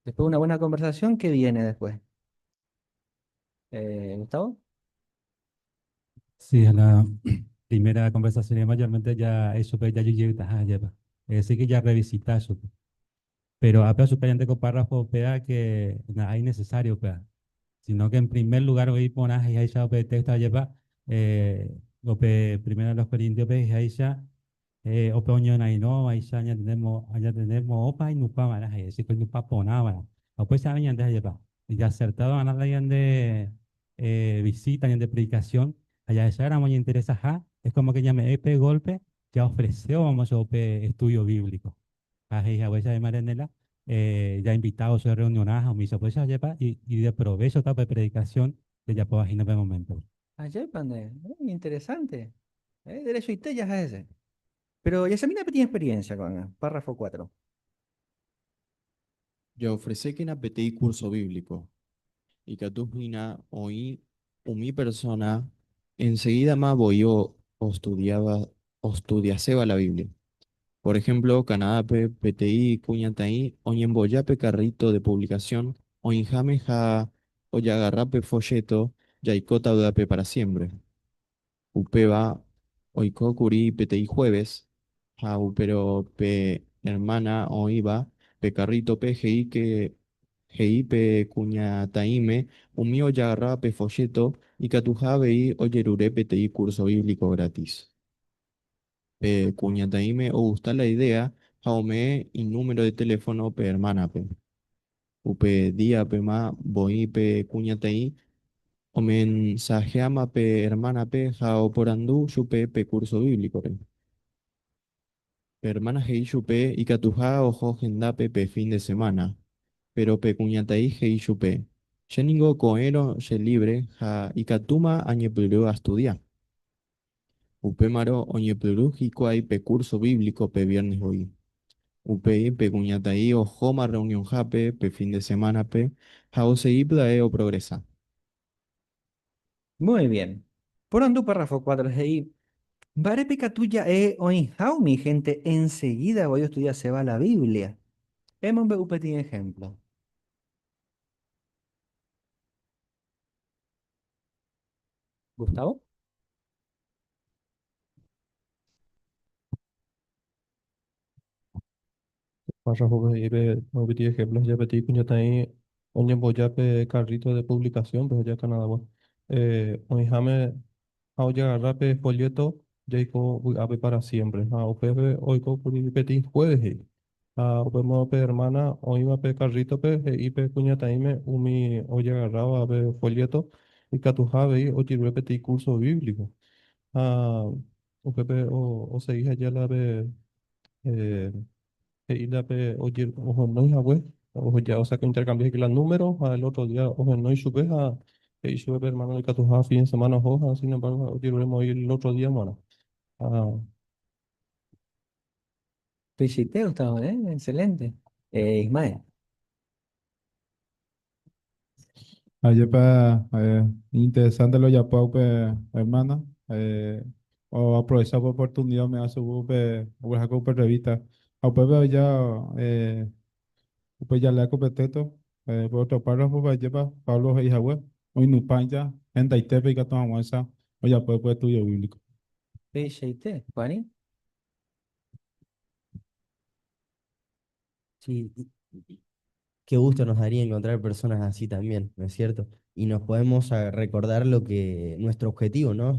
[SPEAKER 3] Después de una buena conversación, ¿qué viene después? Gustavo.
[SPEAKER 1] Sí, en la primera conversación mayormente ya eso pues ya yo llevo lleva. Sí que ya revisita eso, pues. Pero a su callante con párrafo pea que nada es necesario, pea. Sino que en primer lugar hoy ponas y ahí ya texto lleva lo que primero los corintios pe ahí ya ope oño ahí no ahí ya tenemos opa y nupa manas ahí así que nupa ponaba. O pues saben ya de lleva. Y ya acertado a la de visita y de predicación allá esa era muy interesa ja es como que ya me epe golpe ya ofreció vamos a ope estudio bíblico. Ajá, ya voy a llamar en ya invitados a reuniones o misa, pues ya lleva y de provecho esta predicación de ya pues en el momento.
[SPEAKER 3] Ah, Yepa, interesante. Derecho y tellas a ese. Pero Yasamina tiene experiencia con párrafo 4.
[SPEAKER 4] Ya ofrece que na PT curso bíblico. Y que tú hoy, mi persona, enseguida más voy yo o estudiaseba la Biblia. Por ejemplo, Canadá PTI, Cuñataí, Oñemboyape carrito de publicación, Oinjameja, Oyagarrape folleto, Yaicota Udape para siempre. Upeba, Oikokuri PTI jueves, pero hermana Oiba, Pecarrito PGI que GI Cuñataime, Umio Yagarrape folleto, y Catujabe Oyerure PTI curso bíblico gratis. Cuñataime o gusta la idea, jaume y número de teléfono pe hermana pe. Upe día pe ma voy pe cuñatai o mensajeama pe hermana pe jao por andú chupe pe curso bíblico pe. Pe hermana hei chupe y catuja ojo gendape pe fin de semana. Pero pe cuñatai hei chupe. Yeningo coero ye libre ja y catuma añepuru a estudiar. Upe maro oñepuru jikuai pe curso bíblico pe viernes hoy. UPI, pe cuñataí o Joma reunión jape, pe fin de semana pe, jause plae o progresa.
[SPEAKER 3] Muy bien. Por andu párrafo 4 es ahí. Vare pica tuya oin mi gente enseguida voy a estudiar se va la Biblia. Hemos un petit ejemplo. Gustavo.
[SPEAKER 9] Párrafo pe obeti ejemplos ya peti kunya tai onye boya pe carrito de publicación pues ya Canadá wa. Onjame ya agarra pe folleto ya iko ape para siempre. Ope oiko kuri peti jueves he. Ope mo pe hermana oima pe carrito pe y pe kunya tai me umi oye agarraba pe folleto y catujabe y oye peti curso bíblico. Ope pe o seguís allá la pe eh, la pe oye ojo no hija pues ojo ya o sea que intercambié que los números al otro día ojo no y supe a y sube hermano de catuja fin de semana ojo sin embargo oye lo ir el otro día bueno ah
[SPEAKER 3] Felicité, Gustavo, ¿eh? Excelente. Ismael.
[SPEAKER 10] Ayer para interesante lo ya pues hermana o aprovechar la oportunidad me hace pues hago pues revista a pues ya pues ya le competeto por otro párrafo para llevar Pablo Hijahue hoy no panja en Taitepe y Catón Aguanza o ya pues estudio bíblico.
[SPEAKER 3] Felicité, Juani.
[SPEAKER 8] Sí, qué gusto nos daría encontrar personas así también, ¿no es cierto? Y nos podemos recordar lo que nuestro objetivo, ¿no?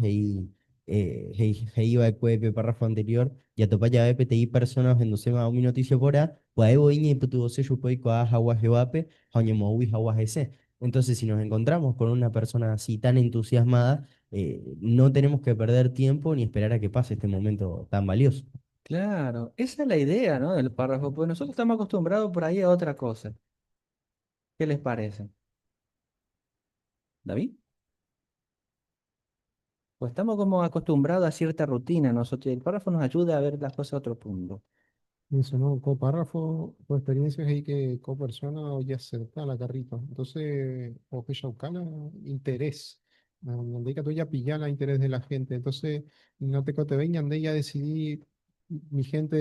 [SPEAKER 8] Iba el párrafo anterior, ya topa ya PTI personas en docema un noticia por a, pues boiña y putu se supoi coa agua jebape, jañe mowi agua ese. Entonces, si nos encontramos con una persona así tan entusiasmada, no tenemos que perder tiempo ni esperar a que pase este momento tan valioso.
[SPEAKER 3] Claro, esa es la idea, ¿no? Del párrafo, pues nosotros estamos acostumbrados por ahí a otra cosa. ¿Qué les parece? ¿David? Pues estamos como acostumbrados a cierta rutina nosotros. Y el párrafo nos ayuda a ver las cosas a otro punto.
[SPEAKER 11] Eso, ¿no? Como párrafo o experiencias ahí que como persona o ya acerca la carrito. Entonces, o que yaucala interés. Donde que tú ya pillas el interés de la gente. Entonces, no te vengan de ya decidí mi gente,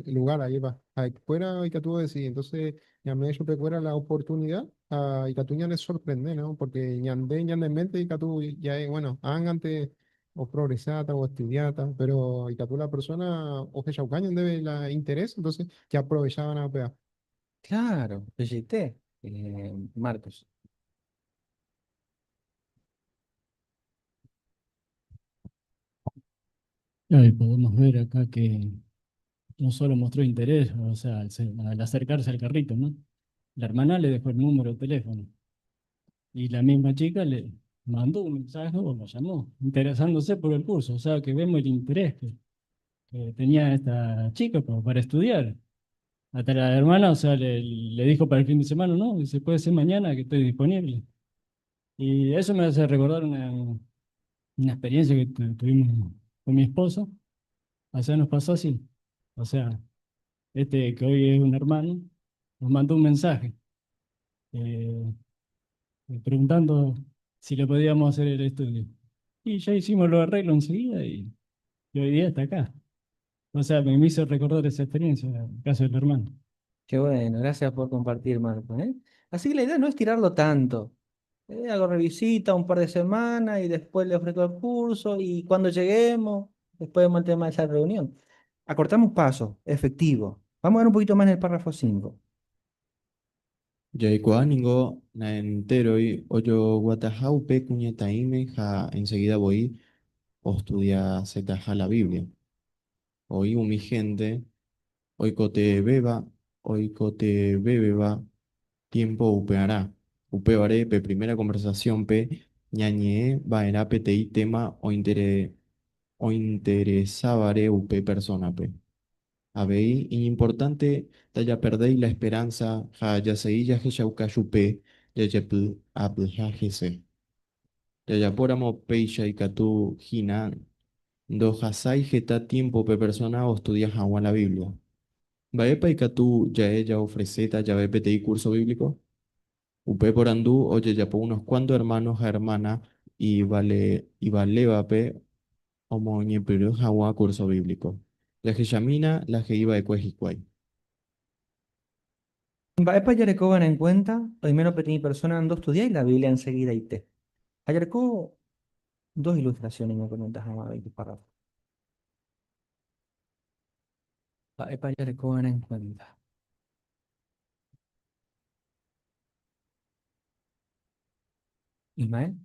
[SPEAKER 11] el lugar ahí va. Ahí fuera y que tú decidí. Entonces, ya me he hecho que fuera la oportunidad y que tú ya les sorprende, ¿no? Porque ya en mente y que tú ya, bueno, han antes o progresata o estudiata, pero y que tú la persona o que chaucañan debe la interés, entonces que aprovechaban a pegar.
[SPEAKER 3] Claro, PGT, Marcos.
[SPEAKER 7] Y podemos ver acá que no solo mostró interés, o sea, al acercarse al carrito, ¿no? La hermana le dejó el número de teléfono y la misma chica le mandó un mensaje o lo llamó, interesándose por el curso. O sea, que vemos el interés que tenía esta chica para estudiar. Hasta la hermana, o sea, le dijo para el fin de semana, no, dice, puede ser mañana que estoy disponible. Y eso me hace recordar una experiencia que tuvimos con mi esposo. O sea, nos pasó así. O sea, este que hoy es un hermano, nos mandó un mensaje eh, preguntando si le podíamos hacer el estudio. Y ya hicimos los arreglos enseguida y hoy día está acá. O sea, me hizo recordar esa experiencia, el caso del hermano.
[SPEAKER 3] Qué bueno, gracias por compartir, Marcos, ¿eh? Así que la idea no es tirarlo tanto. Hago revisita un par de semanas y después le ofrezco el curso y cuando lleguemos, después vemos el tema de esa reunión. Acortamos paso, efectivo. Vamos a ver un poquito más en el párrafo 5.
[SPEAKER 4] Yaikua ningo na entero y oyo guatajaupe cuñataime ja enseguida voy o estudia setaja la Biblia. Hoy mi gente, hoy cote beba, hoy cote bebeba, tiempo upeará. Upearé pe primera conversación pe ñañe vaera pe tei tema o interesabare upe persona pe. Habéis, importante, ya perdéis la esperanza, ya seilla que yaukayupe, ya yepu abjajese. Ya poramo peisha y katu hinan, do hasai geta tiempo pe persona o estudias agua la Biblia. Vaepa y katu ya ella ofreceta ya ve petei curso bíblico. Upe por andú, oye ya po unos cuantos hermanos a hermana y vale vape como ñepiru agua curso bíblico. La que yamina, la que iba de cuejicuay.
[SPEAKER 3] Epa Yarecoban en cuenta, primero pequeña persona ando estudiar y la Biblia enseguida y te. Ayarco dos ilustraciones me comentas a tu párrafo. Epa Yarecoban en cuenta. Ismael.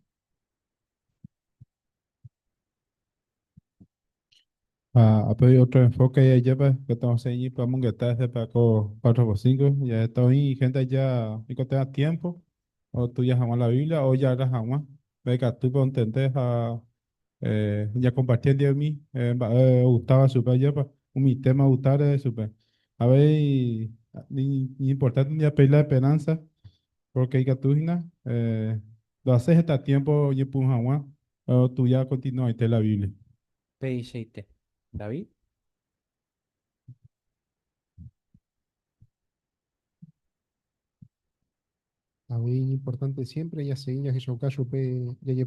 [SPEAKER 10] A pedir otro enfoque y allá pues, que estamos ahí, podemos que está desde Paco 4x5, ya estoy gente ya, y que tenga tiempo, o tú ya jamás la Biblia, o ya la jamás, ve que tú contentes a, ya compartí el día de mí, gustaba súper ya, pues, mi tema gustar es súper. A ver, ni importante ni pedir la esperanza, porque hay que tú, lo haces este tiempo y pues jamás, o tú ya continúas la Biblia.
[SPEAKER 3] P y T. David.
[SPEAKER 11] A mí importante siempre, ya se que yo callo ya ye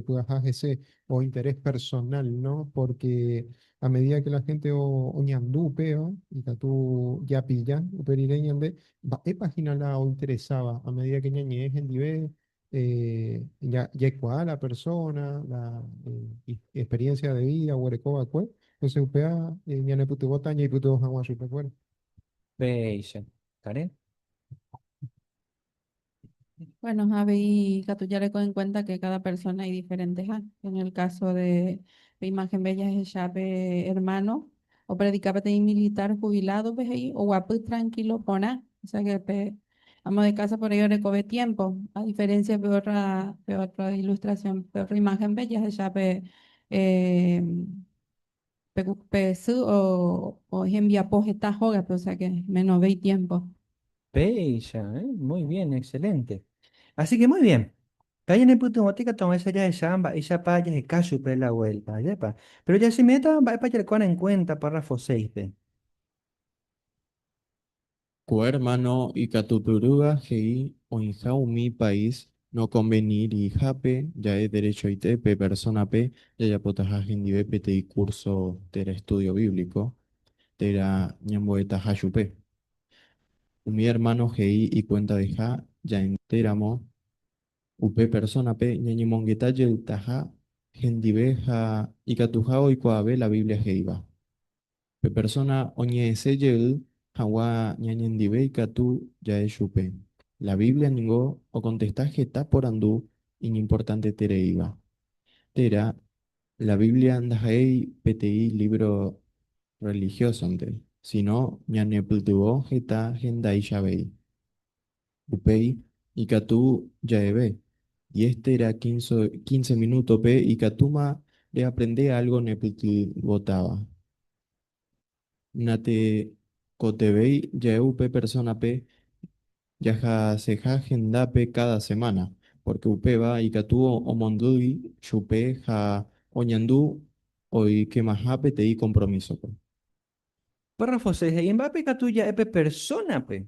[SPEAKER 11] pueda ese o interés personal, ¿no? Porque a medida que la gente o ñandú peo y que tú ya pilla, pero ñande, va e página la o interesaba, a medida que ñañe es en dive, ya cuál la persona, la experiencia de vida, huerecoba, pues, entonces upea, ñane putu botaña y putu jaguar,
[SPEAKER 3] P y C. Karen.
[SPEAKER 5] Bueno, Javi, que tú ya le en cuenta que cada persona hay diferentes. En el caso de Imagen Bella es llave hermano, o predicaba de militar jubilado, pues ahí, o guapo y tranquilo, pona. O sea que vamos de casa por ello recoge tiempo. A diferencia de otra ilustración, de otra Imagen Bella es llave eh, o envía esta joga, pero o sea que menos ve tiempo.
[SPEAKER 3] P y C, ¿eh? Muy bien, excelente. Así que muy bien. Kaya ni putu moti ka tong esa ya samba, esa pa ya caso pe la vuelta, ya pa. Pero ya si meta va pa ya con en cuenta párrafo 6 pe.
[SPEAKER 4] Kua hermano Icatuturuga hei oinjau mi país no convenir y jape ya es derecho itepe persona pe ya ya potaja gendive pete y curso tera estudio bíblico tera ñamboeta hayupe. Mi hermano hei y cuenta de ja ya enteramo upe persona pe ñañimongueta yel taja gendive ja Icatujao y coabe la Biblia heiva. Pe persona oñe seyel hawa ñañendive ikatu ya eshupe. La Biblia ningo o contestaje ta por andú importante tereiva. Tera, la Biblia andahei PTI libro religioso ante. Si no, ñanepultuo geta gendai shabei. Upei ikatu ya ebe. Y este era 15 minutos pe ikatuma le aprende algo nepultu botaba. Nate Cotebey UP persona P yaja seja agenda P cada semana, porque UP va y catuo o mondui chupe ja oñandú hoy que más PTI compromiso. Pe.
[SPEAKER 3] Párrafo 6, y Mbappé ka tu ya epe persona pe.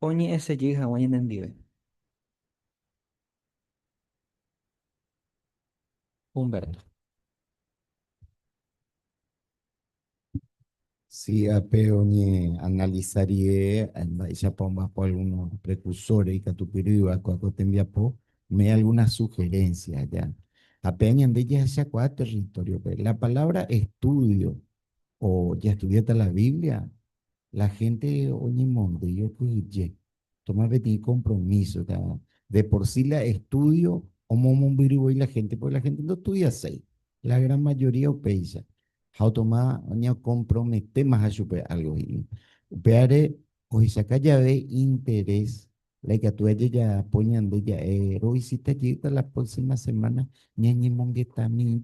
[SPEAKER 3] Oñi ese llega oñi nendive. Humberto.
[SPEAKER 12] Sí, apeoñe analizaría ya ponga por algunos precursores y catupiriba cuando te envía po me algunas sugerencias ya. Apeñan de ellas ya cuatro territorio. Pero la palabra estudio o ya estudiaste la Biblia, la gente oye monde, yo pues ye, toma de compromiso, ya. De por sí la estudio o momon y la gente, pues la gente no estudia seis, la gran mayoría opeisa. How toma oña compromete más a super algo y peare o saca ya de interés, la que tú ya ponían de ya, visita llega la próxima semana, ñañi mongueta mi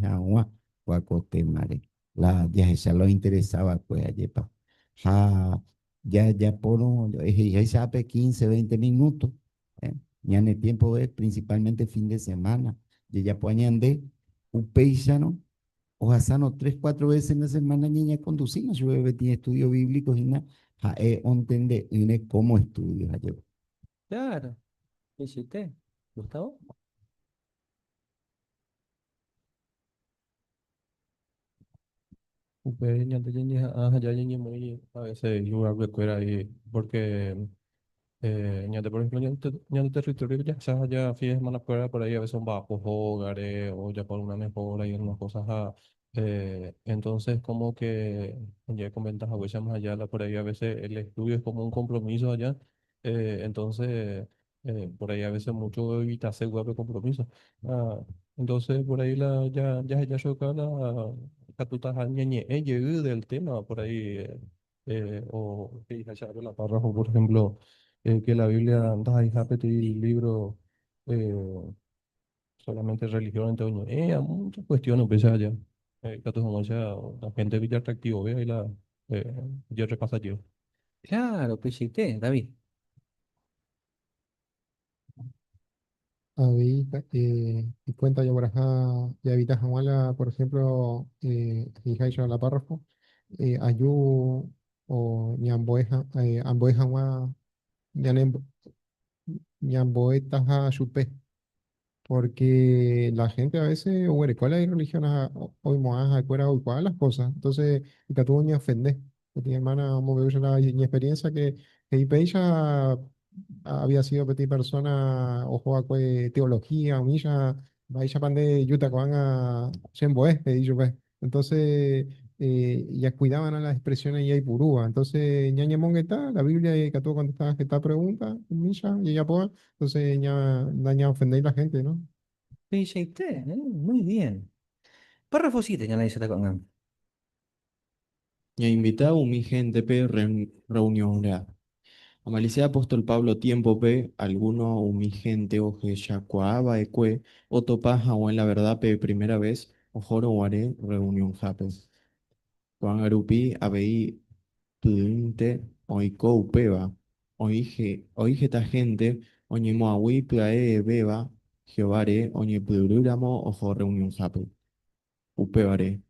[SPEAKER 12] jaua, guacote mare. La ya esa lo interesaba pues ayer pa. Ja, ya por ya sabe 15, 20 minutos. Ya en el tiempo es principalmente fin de semana. Ya ponían de un paisano o asano 3, 4 veces en la semana niña conducimos. Yo tiene estudios bíblicos y nada. Ja, entender y cómo estudios ayer.
[SPEAKER 3] Claro. ¿Qué hiciste? ¿Gustavo?
[SPEAKER 13] Pues ya te ya muy a veces lugar de fuera ahí porque por ejemplo ya de territorio ya sea ya fines de semana fuera por ahí a veces va por hogares o ya por una mejora y algunas cosas entonces como que ya comentas a veces más allá por ahí a veces el estudio es como un compromiso allá entonces por ahí a veces mucho evita hacer web de compromiso entonces por ahí ya choca la catutas ñeñe del tema por ahí o que ya la párrafo por ejemplo que la Biblia anda y el libro eh, solamente religión entonces muchas cuestiones pues allá que como ya la gente villa atractivo ve ahí la ya repasa yo
[SPEAKER 3] Claro, pues hiciste, David.
[SPEAKER 11] Ahí, y cuenta ya por acá, ya evitas Jamala, por ejemplo, y Jaisha la párrafo, Ayú o Ñamboeja, Amboeja, Ñamboeta, Chupe. Porque la gente a veces, o escuela y religión, hoy moaja, fuera hoy cuál las cosas. Entonces, y que tú ni ofende. Porque mi hermana, como veo mi experiencia, que Ipeisha había sido petit persona, ojo a teología, umilla, vaya pande yuta van a semboe, que dicho pues. Entonces, ya cuidaban a las expresiones y hay purúa. Entonces, ñaña mongueta, la Biblia, que tú contestabas esta pregunta, umilla, y ella pues. Entonces ya daña ofender a la gente, ¿no?
[SPEAKER 3] ¿Qué hiciste? Muy bien. Párrafo 7, ya la dice con Am.
[SPEAKER 4] Ya invitado mi gente P reunión ya. Amalicia apóstol Pablo tiempo P, alguno mi gente o que yacuaba ecue, o topaja o en la verdad P primera vez, o joro guaré reunión japes. Juan Arupi, ABI, Tudinte, Oiko Upeba, Oije ta gente, Oñemo Awi, Plae Beba, Jehovare, oñe plururamo, ojo reunión jape. Upevare.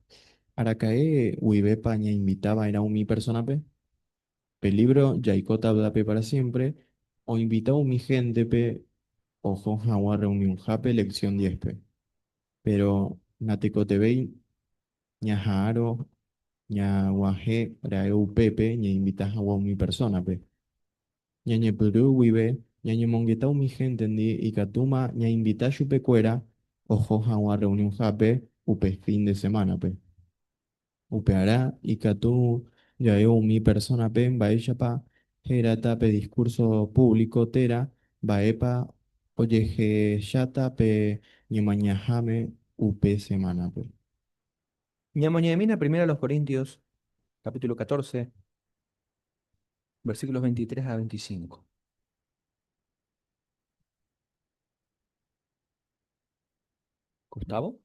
[SPEAKER 4] Aracae, uibepa, ña invitaba era un mi persona pe. Peligro, yaicota blape para siempre. O invitaba un mi gente pe. Ojo jawa reunión jape, lección 10 pe. Pero natecotebei, ña jaaro, ña guaje, raeu pepe, ña invita jawa un mi persona pe. Ñañe Perú, Wibe, ñañe Monguetao mi gente ndi y Catuma, ña invita chupe cuera, ojo a una reunión jape, upe fin de semana pe. Upe hará y Catu, ya yo mi persona pe, pa, herata pe discurso público tera, baepa, oye je yata pe, ñemañajame, upe semana pe.
[SPEAKER 3] Ñamoñamina, primero a los Corintios, capítulo 14, versículos 23 a 25. Gustavo.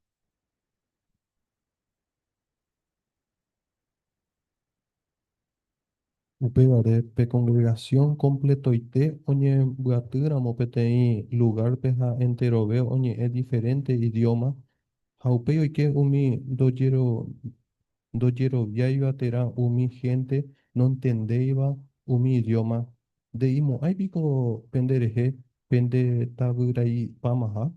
[SPEAKER 14] Upevare pe congregación completo ite oñe buatyramo petei lugar peja enterobe oñe es diferente idioma. Haupe oike umi dojero viaiva tera umi gente no entendeiva umi idioma. Deimo ai pico pendereje pende taburai pamaha,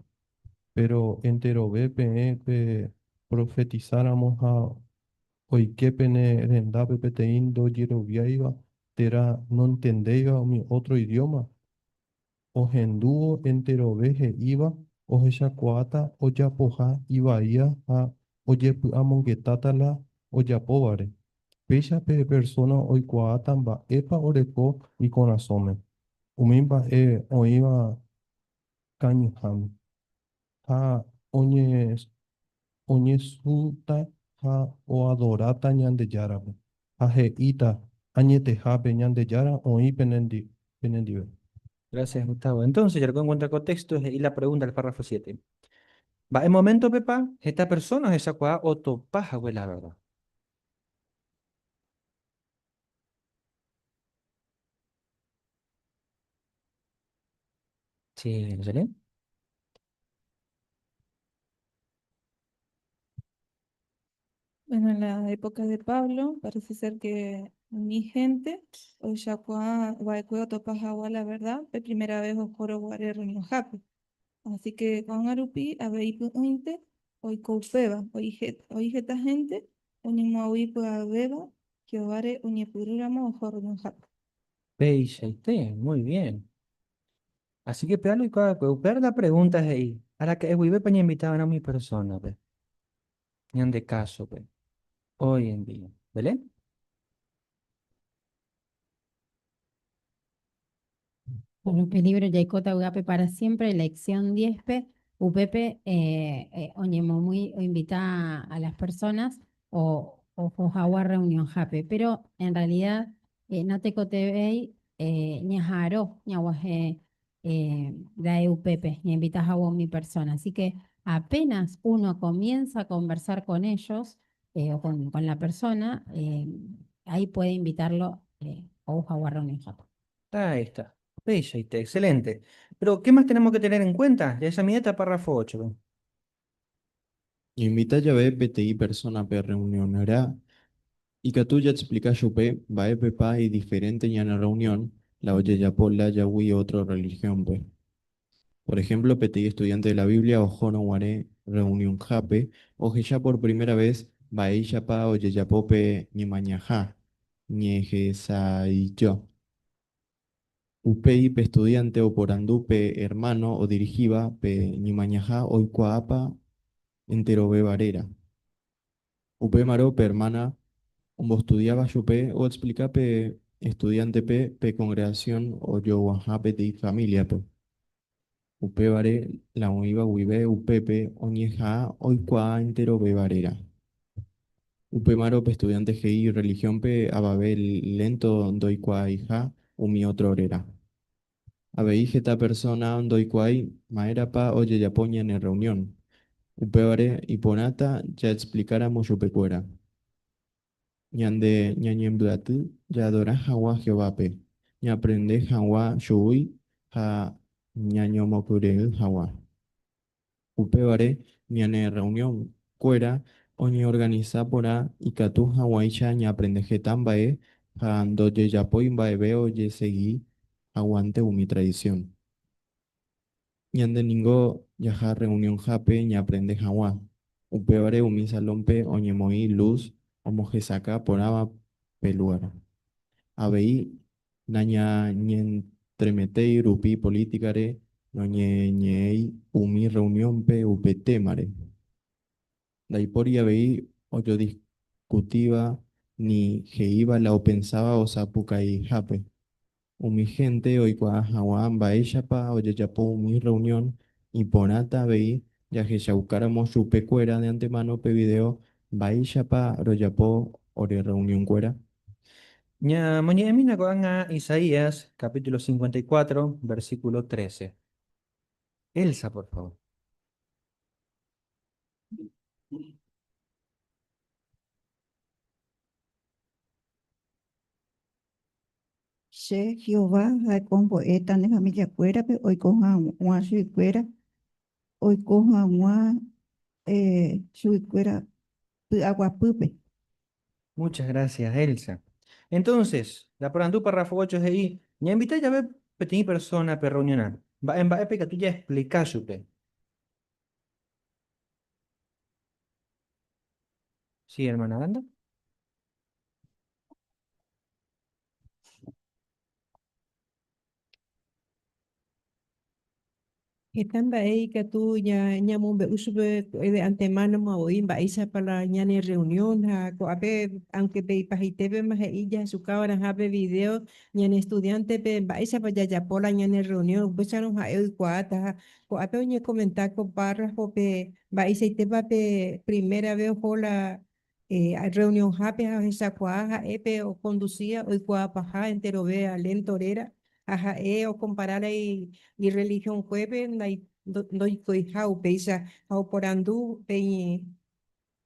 [SPEAKER 14] pero enterobe pe profetizáramos a oikepene rendape petein dojero tera no entendeiva mi otro idioma. O hendúo enteroveje iba, o hechakuaata ojapoha ivaía a ojepy'amongetátala ojapóvare. Péichape persona oikuaáta mba'épa oreko ikorasõme. Umi mba'e oĩva kañyháme. Ha oñesũta ha oadoráta Ñandejárape. Ha he'íta añetehápe Ñandejára oĩ penendive.
[SPEAKER 3] Gracias, Gustavo. Entonces, ya lo que encuentra contexto y la pregunta del párrafo 7. Va, en momento, Pepa, esta persona es esa cual otopaja, güey, la verdad. Sí, ¿no sale?
[SPEAKER 5] Bueno, en la época de Pablo, parece ser que mi gente, o ya va topas agua, la verdad, de primera vez os coro guare reunión happy. Así que con Arupi, habéis puente, hoy coupeba, hoy esta gente, ni moví pues beba, que ovare uñe pururamo o reunión happy.
[SPEAKER 3] Peixe, y té, muy bien. Así que, pealo y cuál la pregunta es ahí. Ahora que voy a para invitar a mi persona, ve. Ni de caso, ve. Hoy en día. ¿Vale?
[SPEAKER 15] Upe libro Yaikota Ugape para siempre, lección 10P, Upepe, oñemo muy o invita a las personas o jaguar reunión jape, pero en realidad no te cotebei ñajaro, ñaguaje da Upepe, ni invitas a vos mi persona. Así que apenas uno comienza a conversar con ellos o con la persona, ahí puede invitarlo o jaguar reunión jape.
[SPEAKER 3] Ahí está. Peixe, y té, excelente. Pero, ¿qué más tenemos que tener en cuenta? Ya esa mieta, párrafo 8, ve.
[SPEAKER 4] Invita ya ve PTI persona per reunión hará. Y que tú ya explicas chupe, va a pepa y diferente ya en la reunión, la oye ya pola ya hui otra religión pues. Por ejemplo, PTI estudiante de la Biblia, ojo no guaré reunión jape, oje ya por primera vez, va ella pa oye ya pope ni mañaja, ni sa y yo. UPI pe estudiante o por andupe hermano o dirigiva pe ni mañaja hoy cuapa entero be barera. UP maro pe hermana como estudiaba yo pe o explica pe estudiante pe congregación o yo pe de familia pe. Upe bare la uiba uibe upepe oñeja hoy cua entero be barera. Upe maro pe estudiante GI religión pe ababel lento doy cua hija mi otro orera. Abeí esta persona doy cuai maera pa oye ya poña en reunión. Upebare y ponata ya explicáramos yupecuera. Ñande ñañemblatu ya adora jawa Jehová pe. Ña aprende jawa shui ha ñañomokure jawa. Upevare, ñane reunión cuera, oñe organiza pora y catu hawaicha ña aprendeje tambae, jando ye yapo imbae veo ye seguí, aguante mi tradición. Ñande ningo yaja reunión jape ña aprende jawa. Upevare umi salompe oñe moi luz, omoje saca poraba peluara. Abei, naña ñen tremetei rupi políticare, no ñei umi reunión pe upetemare. Daipori abei, o yo discutiva, ni iba la o pensaba o sapukai jape. Umi gente oikua hawan baeshapa o yayapo umi reunión y ponata abei, ya que yaukáramos su pecuera de antemano pe video, baeshapa royapo ore reunión cuera.
[SPEAKER 3] Ña moñe emina koanga Isaías, capítulo 54, versículo 13. Elsa, por favor.
[SPEAKER 16] Se Jehová hakombo eta ne familia cuera pe hoy coja una su cuera hoy coja una su cuera agua pupe.
[SPEAKER 3] Muchas gracias, Elsa. Entonces, la parandú párrafo 8 es ahí. Ña invita ya ve petí persona per reunionar. Va en va épica tú ya explicás supe. Sí, hermana Aranda.
[SPEAKER 5] Están ahí que tú ya ñamumbe usube de antemano ma oí isa para ñane reunión ha ko ape aunque pe pajitebe más ella su cabra habe video ñane estudiante pe isa para ya pola ñane reunión besaron ha el cuata ko ape oñe comentar con párrafo pe isa y te va pe primera vez hola a reunión hape a esa cuaja epe o conducía o cua paja entero ve a lentorera ajá o comparar ahí y religión jueves doy coi jau peisa jau porandu pe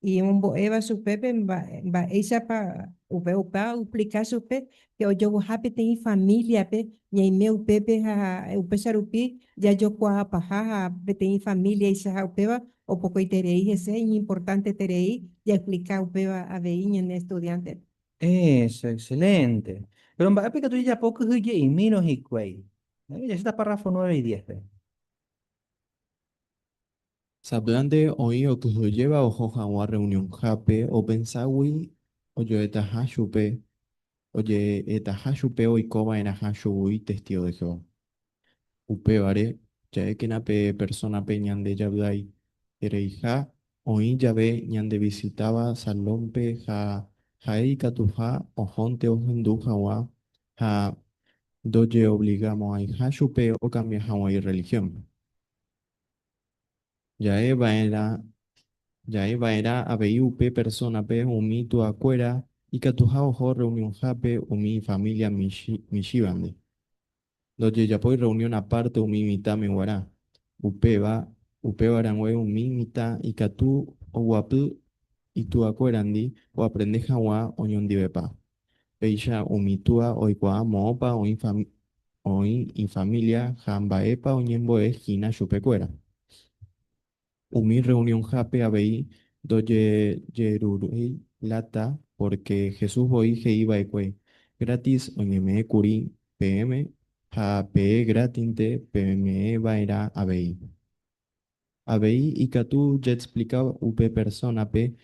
[SPEAKER 5] y un bo eva su pepe va esa pa upe upa explicar su pe que yo hape ten familia pe y aí meu pepe ha upe sarupi ya yo kwa pa ha pe ten familia isa ha upeva o poco iterei ese es importante terei y explicar upeva a veiña en estudiante.
[SPEAKER 3] Eso, excelente. Pero en va épica tú ya poco huye y menos y cuey. Ya está párrafo 9 y 10. Ve.
[SPEAKER 4] Sablande oí o que lo lleva o joja o a reunión jape o pensawi o yo eta hashupe oye eta hashupe o ikoba en hashui testigo de Jehová. Upe vare ya que nape persona pe ñande yabdai ere hija oí yabe ñande visitaba salompe ja katuja o jonte o hinduja wa ja doye obligamos a hashupe o cambia hawaii religión. Ya era ya eva era abeiupe persona pe umi tu acuera y katuja ojo reunión jape umi familia mishibande. Doye ya poi reunión aparte umi mita me guará. Upeba, upeba arangüe umi mita y katu o guapu y tu acuerandi o aprende jawa o ñondibepa. Peisha umi tua o ikua moopa o in familia jambaepa o ñemboe jina chupecuera. Umi reunión jape abei doye yerurei lata porque Jesús hoy que iba ekwe gratis oñeme curi pm ja pe gratinte pm vaera abei. Abei y katu ya explicaba upe persona pe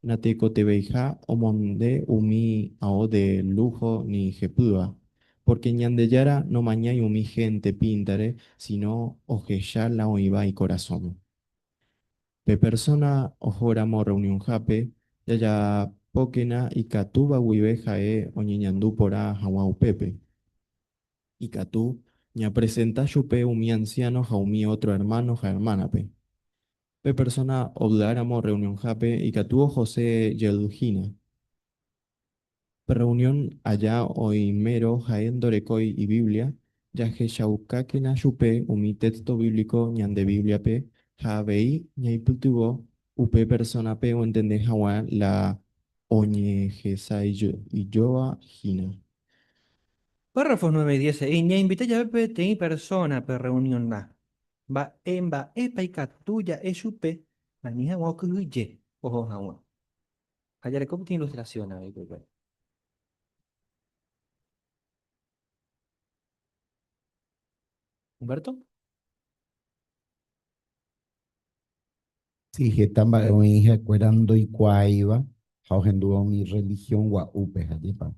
[SPEAKER 4] nate cotebeija o monde umi ao de lujo ni jepúa. Porque ñande yara no mañay umi gente pintare, sino ojeya la oiva y corazón. Pe persona ojoramo reunión jape, yaya pokena y katuba wibe jae oñeñandú pora hawau pepe. Y katu, ña presenta chupe umi anciano jaumi otro hermano ja hermana pe. Pe persona obdaramo reunión jape y katuo José Yelujina. Pe reunión allá hoy mero jaen dorecoy y Biblia, ya que shaukakena chupe umi texto bíblico ñande Biblia pe, Habei ñaiputubo upe persona pe o entende hawa la oñe jesa y yoa jina.
[SPEAKER 3] Párrafos 9 y 10. Y ña invita ya ve petí persona per reunión na. Va epa y catuya es supe. Manija guau que ojo agua. Allá le tiene ilustración ahí, pues. Humberto.
[SPEAKER 12] Sí, que tamba o hija cuerando y cuaiva, jaugendua mi religión wa upe pa.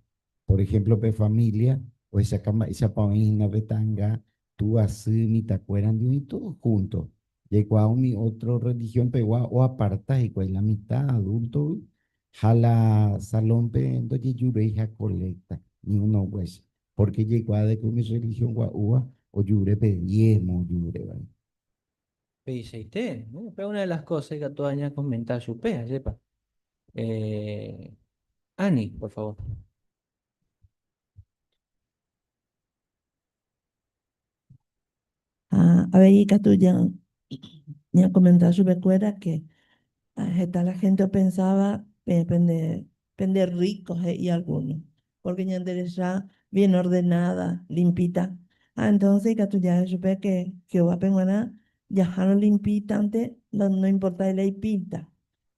[SPEAKER 12] Por ejemplo, pe familia, o esa cama, esa paina betanga, tú así mi tacueran y todo junto. Y cuando mi otra religión pe o aparta y cuál la mitad adulto, jala salón pe endo y yure hija colecta, ni uno pues. Porque llegó a de que mi religión wa ua, o yure pe diezmo, yure, ¿vale?
[SPEAKER 3] Peisei ¿no? Pero una de las cosas que tú añas comentar su pea, sepa. Eh, Ani, por favor.
[SPEAKER 17] A ver, y que tú ya comentaste sobre cuera que está la gente pensaba pende ricos y algunos, porque ya ya bien ordenada, limpita. Entonces que tú ya supe que Jehová penguana ya no limpita antes, no importa la pinta.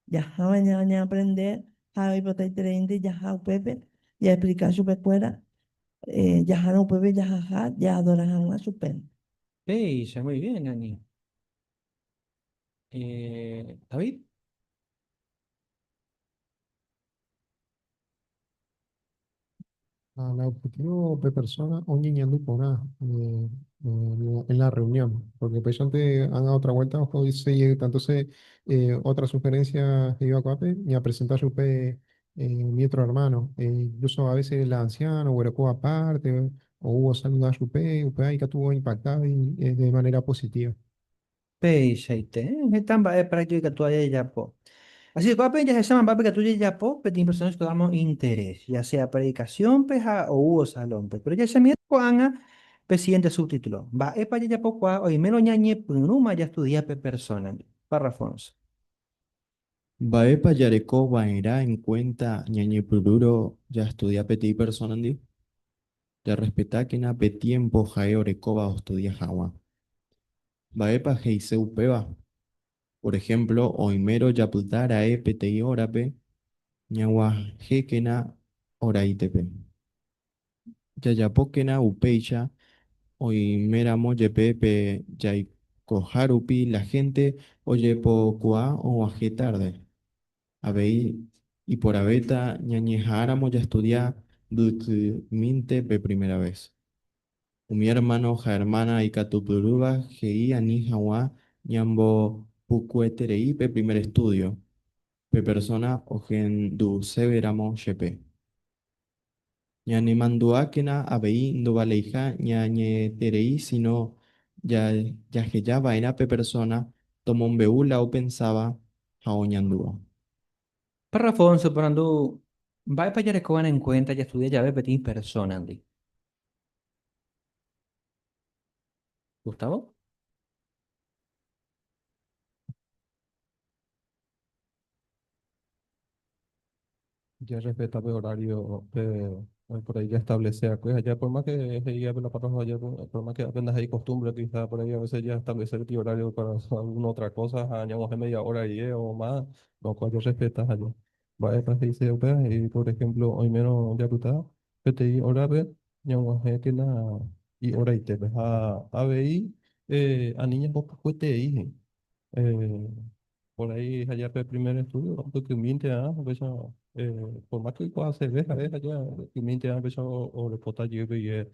[SPEAKER 17] Ya ya aprender, ya importa el 30, ya pepe, ya explicar su cuera, ya no pepe, ya adoran a su pen.
[SPEAKER 3] Peisa, muy bien, Ani. David.
[SPEAKER 11] El objetivo de persona o niñando por en la reunión, porque pues antes han dado otra vuelta, hoy se llega, entonces otra sugerencia que iba a Coape, y a presentar su mi otro hermano, incluso a veces la anciana o Huereco aparte, o hubo saludar a su ahí que estuvo impactado y, de manera positiva.
[SPEAKER 3] Peisei están para que tú hayas ya po. Así que cuando ya se llaman para que tú ya po, pero tiene personas que damos interés, ya sea predicación, peja o hubo salón, pero ya se me cuanga, presidente subtítulo. Va, es para ya po, hoy menos ñañe, punuma ya estudia pe persona. Párrafos.
[SPEAKER 4] Baepa Yareco Baera en cuenta ñañe Pururo ya estudia peti personandi. Ya respeta que na pe tiempo jae orecoba o estudia jawa. Baepa heiseu peba. Por ejemplo, oimero yaputara e peti orape ñawa jekena oraitepe. Yayapokena upeicha oimera moyepepe yaikoharupi la gente oyepo kua o aje tarde. Abei y por abeta ñañejáramos ya estudiar minte pe primera vez. Mi hermano ja hermana y catupuruba gei ani jawa ñambo pucueterei pe primer estudio. Pe persona ojen du severamo shepe. Ñane manduáquena abei no valeija ñañe terei sino ya ya que ya vaina pe persona tomó un beula o pensaba jaoñandúa.
[SPEAKER 3] Párrafos, separando, va para ya en cuenta, ya estudia ya ve petit persona, Andy. Gustavo.
[SPEAKER 13] Ya respeta el horario, por ahí ya establece, pues allá por más que se lleve la patroja allá, por más que apenas hay costumbre, quizá por ahí a veces ya establecer el horario para hacer alguna otra cosa, añamos de media hora y o más, lo cual yo respetas allá. Va a pasar y se opera, y por ejemplo, hoy menos ya está, PTI hora ve, añamos que na, y hora y te ves a ver, a niñas pocas cuete eh, por ahí allá el primer estudio, porque 20 años, pues, por más que pueda hacer, deja ya, 20 años, pues, o le puedo llevar y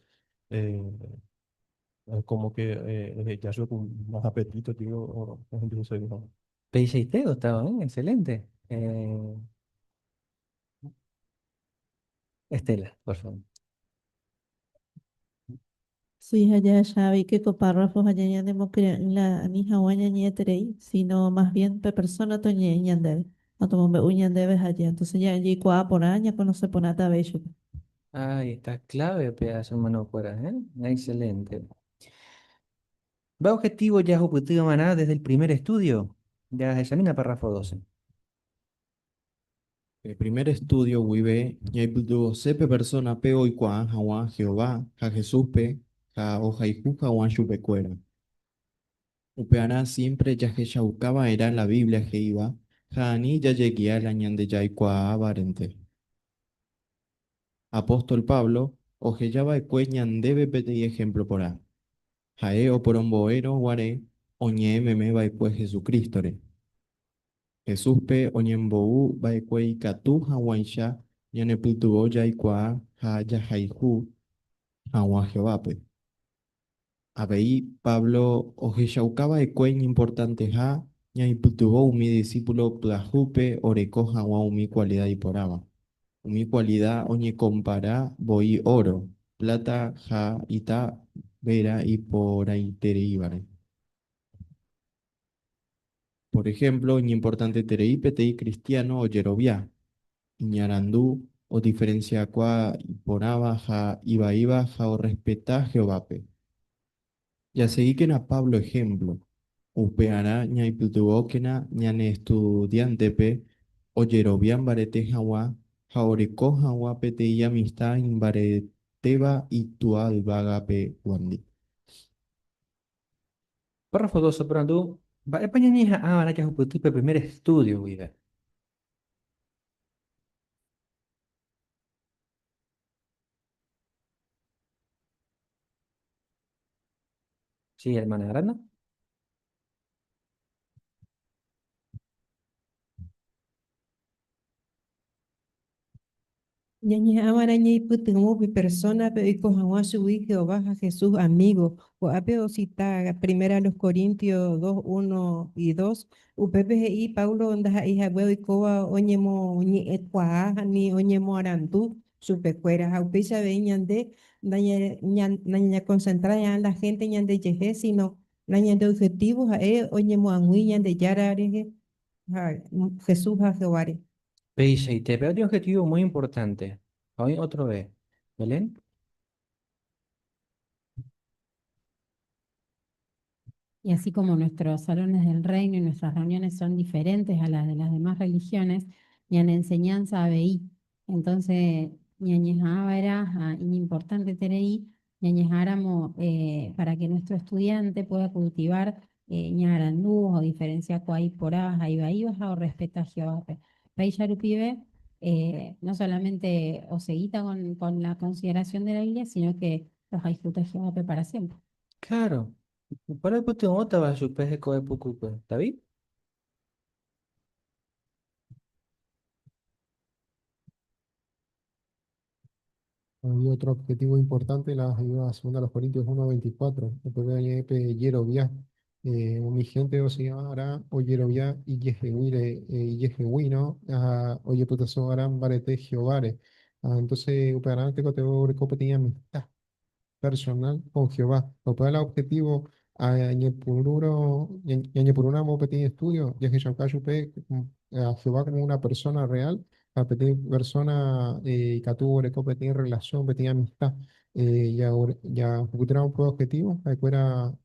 [SPEAKER 13] como que ya soy con más apetito, tío, o no sé, ¿no?
[SPEAKER 3] P6T, Gustavo, excelente. Estela, por favor.
[SPEAKER 5] Sí, allá ya vi que párrafos allá ya la ni hawaña ni eterei, sino más bien pe persona to ñe ñandebe. No tomo me uñan debes allá. Entonces ya allí cua por año conoce por nada bello.
[SPEAKER 3] Ahí está, clave, pedazo hermano fuera, ¿eh? Excelente. Va objetivo ya objetivo maná desde el primer estudio. Ya examina párrafo 12.
[SPEAKER 4] El primer estudio, Wibe, Yaipudu, Sepe persona, Peo y Kuan, Hawan, Jehová, Ja Jesús Pe, Ja Oja y Juja, Wan Chupecuera. Upeana siempre ya que Yaukaba era la Biblia que iba, Hani ya llegué a la ñande ya barente. Apóstol Pablo, ojellaba ecueñan debe pedir ejemplo por a. Jae o por un boero guare, oñe meme va ecue Jesucristo re. Jesús pe oñembou va ecue ikatu hawaisha, ñane putuo ya ikua ha ya haihu, hawa Jehová pe. Abei Pablo ojellaucaba ecuen importante ha, ña putuo mi discípulo plajupe oreco hawa mi cualidad y poraba. Mi cualidad oñe compara voy oro, plata ja ita vera y por ahí ibare. Por ejemplo, oñe importante terei petei cristiano o yerovia, iñarandú o diferencia qua poraba ja iba ja o respeta Jehovape. Ya seguí que na Pablo ejemplo, upeara ña iputuokena ñane estudiante pe o yerovian barete jawa jaoreko jawa pete y amistad in bareteba y tual pe wandi.
[SPEAKER 3] Párrafo 2, soprando. Va a pañanija ahora que es un tipo de primer estudio, vida. Sí, hermana Aranda.
[SPEAKER 5] Ñañe amara ñe putumo pi persona pe iko hawa subí Jehová a Jesús amigo. O apeo cita primera a los Corintios 2, 1 y 2. Upepe y Paulo onda hija huevo y coba oñemo ñi ecuaja ni oñemo arantu supecuera. Aupisa veñande daña concentrar ya la gente ñande yeje sino daña de objetivos a oñemo angüi ñande yarareje Jesús a Jehová.
[SPEAKER 3] Veis, y te veo de objetivo muy importante. Hoy otro vez. ¿Belén?
[SPEAKER 15] Y así como nuestros salones del reino y nuestras reuniones son diferentes a las de las demás religiones, y en enseñanza ABI. Entonces, ñañejaba era importante tener ñañejáramos para que nuestro estudiante pueda cultivar ñarandú o diferencia cuay por abaja y baja o respeta a Jehová. Peillarupibe, no solamente o seguita con la consideración de la Biblia, sino que los disfruta Jehová para siempre.
[SPEAKER 3] Claro. Para el puto otra va a su peje coe poco, ¿David?
[SPEAKER 11] Hay otro objetivo importante, la ayuda segunda a los Corintios 1:24. Después de Yerovia, mi gente o se llamará o Yerovia y Yehewi, ¿no? Oye, puta, son harán barete Jehovare. Entonces, operante que te voy a repetir amistad personal con Jehová. Lo cual el objetivo a Ñepurura mo pequeño estudio, ya que Shankashupe a Jehová como una persona real, a pequeña persona que tuvo pequeña relación, pequeña amistad. Ya un objetivo, ahí fuera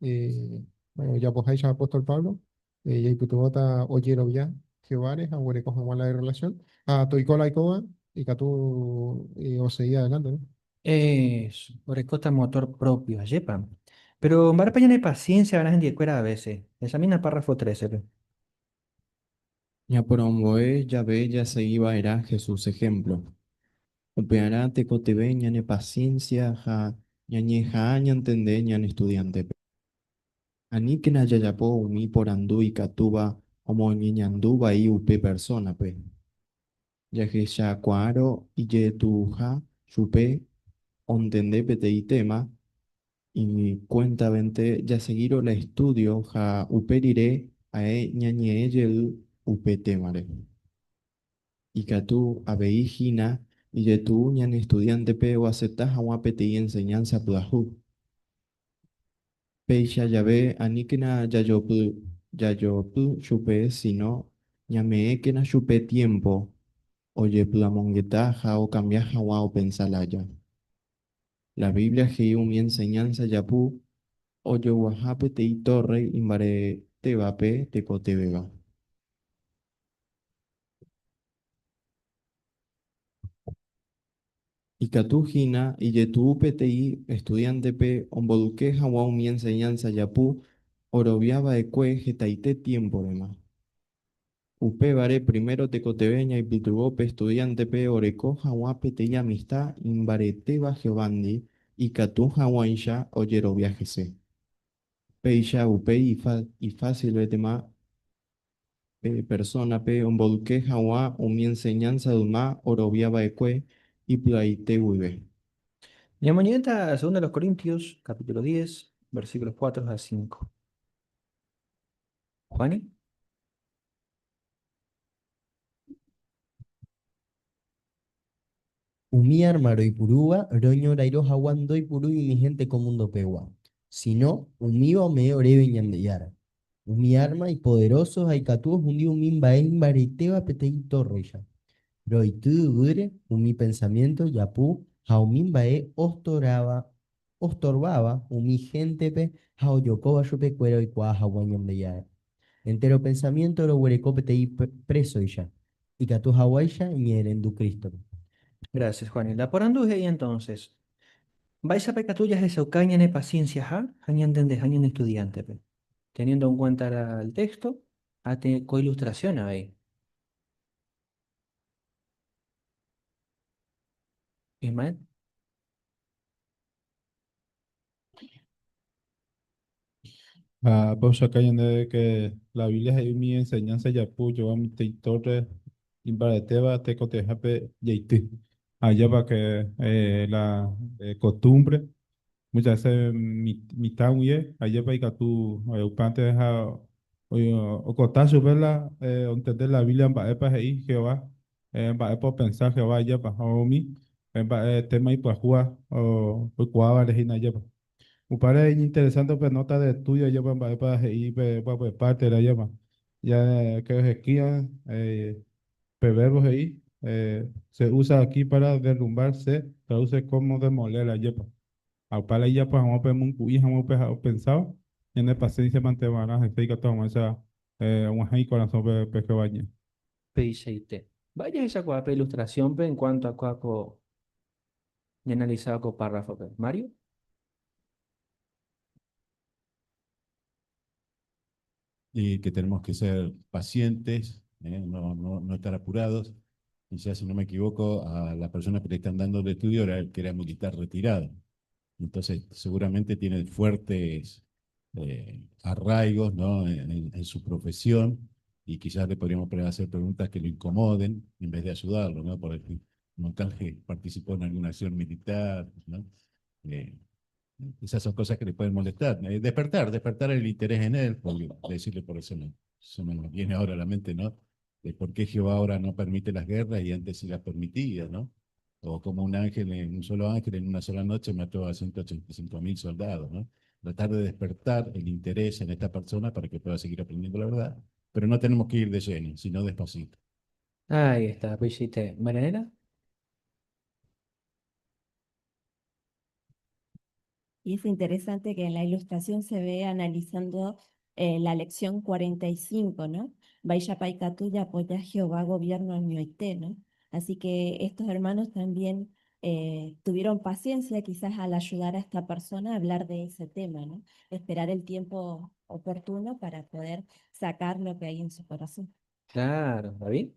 [SPEAKER 11] bueno, ya pues ahí ya apóstol Pablo, ya y putuota oyero ya, Jehová es, ahora cojan la relación, a Toicola y Coba, y que tú o seguía adelante, ¿no?
[SPEAKER 3] Eso, orecota motor propio, ayepa. Pero en Parapaña hay paciencia, ganas en diecuera a veces. Examina párrafo 13. Pe.
[SPEAKER 4] Ya por omboe ya ve ya se iba era Jesús ejemplo. Upeara te cotebe ñane paciencia ja ñañe ja ña entende ñan estudiante. Ani que na yayapo umi por andu y catuba como ñeñandu va y upe persona pe. Ya que ya cuaro y ye tu ja chupe ontende pete y tema y cuenta vente ya seguiro la estudio ja uperire a e ñañe yel upe temare. Y que tú abeijina y de tu ñan estudiante pe o aceptas a guapete y enseñanza plajú. Peisha ya ve anikina ya yo pu chupe sino ñame que na chupe tiempo oye plamonguetaja o cambiaja o pensalaya. La Biblia que mi enseñanza ya pu oye guajapete y torre imbare te va pe te cote beba. Y Catujina y Yetu PTI, estudiante P, Omboduque Hawa mi enseñanza Yapu, Orobiaba de cue, jetaite tiempo de más. Upe vare primero te cotebeña y pitubope estudiante pe oreco jaguape te y amistad imbarete ba geobandi y catú jaguaisha oyero viajese. Peisha upe y fácil vete más persona pe onbolque jaguá o mi enseñanza duma orobiaba ecue y plaite uibe.
[SPEAKER 3] Y mañana, segunda de los Corintios, capítulo 10, versículos 4 a 5. ¿Juani?
[SPEAKER 8] Umi armaro y purúa, roño rairo jaguando y purú y mi gente comundo pegua. Si no, umiba me orebe ñandeyara. Umi arma y poderosos hay catúos un día umimba bariteba peteito roya. Roitu gure, umi pensamiento yapú, jaumimba ostorbaba, umi gente pe, jaoyocoba yupe cuero y cuá jaguañandeyara. Entero pensamiento lo huereco petei preso y ya. Y catú jaguaya y erendu Cristo.
[SPEAKER 3] Gracias, Juani. La por anduje y entonces. Vais a pecatullas de saucaña ne paciencia, ¿ja? Hañan entendés, hañan estudiante, pe. Teniendo en cuenta el texto, co ilustración ahí. Ismael.
[SPEAKER 10] Pues acá de que la Biblia es mi enseñanza ya yo a mi torre imbareteba te cotejape yeiti. Allá para que la costumbre muchas veces mi tamuye allá para que tú upante deja o cotazo verla entender la Biblia en baepa ahí Jehová en baepa pensar Jehová allá para omi en tema y para jugar o pues cuava regina allá. Me parece interesante pues nota de estudio ya para ir pues parte de la llama. Ya que es esquía, verbos ahí, se usa aquí para derrumbar, se traduce como demoler la yepa. A para la yepa vamos a ver un cuy, vamos a pensado, y en el paciencia mantenerá, se diga todo, esa, un ahí corazón que bañe.
[SPEAKER 3] P6T. Vaya esa cuapa ilustración pe, en cuanto a cuaco y analizado con párrafo. Pe. Mario.
[SPEAKER 1] Y que tenemos que ser pacientes, no estar apurados. Quizás, si no me equivoco, a la persona que le están dando el estudio era el que era militar retirado. Entonces, seguramente tiene fuertes arraigos, ¿no? En su profesión y quizás le podríamos hacer preguntas que lo incomoden en vez de ayudarlo, ¿no? Por ejemplo, no tal que participó en alguna acción militar, ¿no? Eh, esas son cosas que le pueden molestar. Despertar el interés en él, porque decirle por eso, eso me viene ahora a la mente, ¿no? De por qué Jehová ahora no permite las guerras y antes sí las permitía, ¿no? O como un solo ángel en una sola noche mató a 185.000 soldados, ¿no? Tratar de despertar el interés en esta persona para que pueda seguir aprendiendo la verdad, pero no tenemos que ir de lleno, sino despacito.
[SPEAKER 3] Ahí está, P6T. Marianela.
[SPEAKER 6] Y es interesante que en la ilustración se ve analizando la lección 45, ¿no? Vaya paikatuya apoya Jehová gobierno en Ñueité, ¿no? Así que estos hermanos también tuvieron paciencia quizás al ayudar a esta persona a hablar de ese tema, ¿no? Esperar el tiempo oportuno para poder sacar lo que hay en su corazón.
[SPEAKER 3] Claro, David.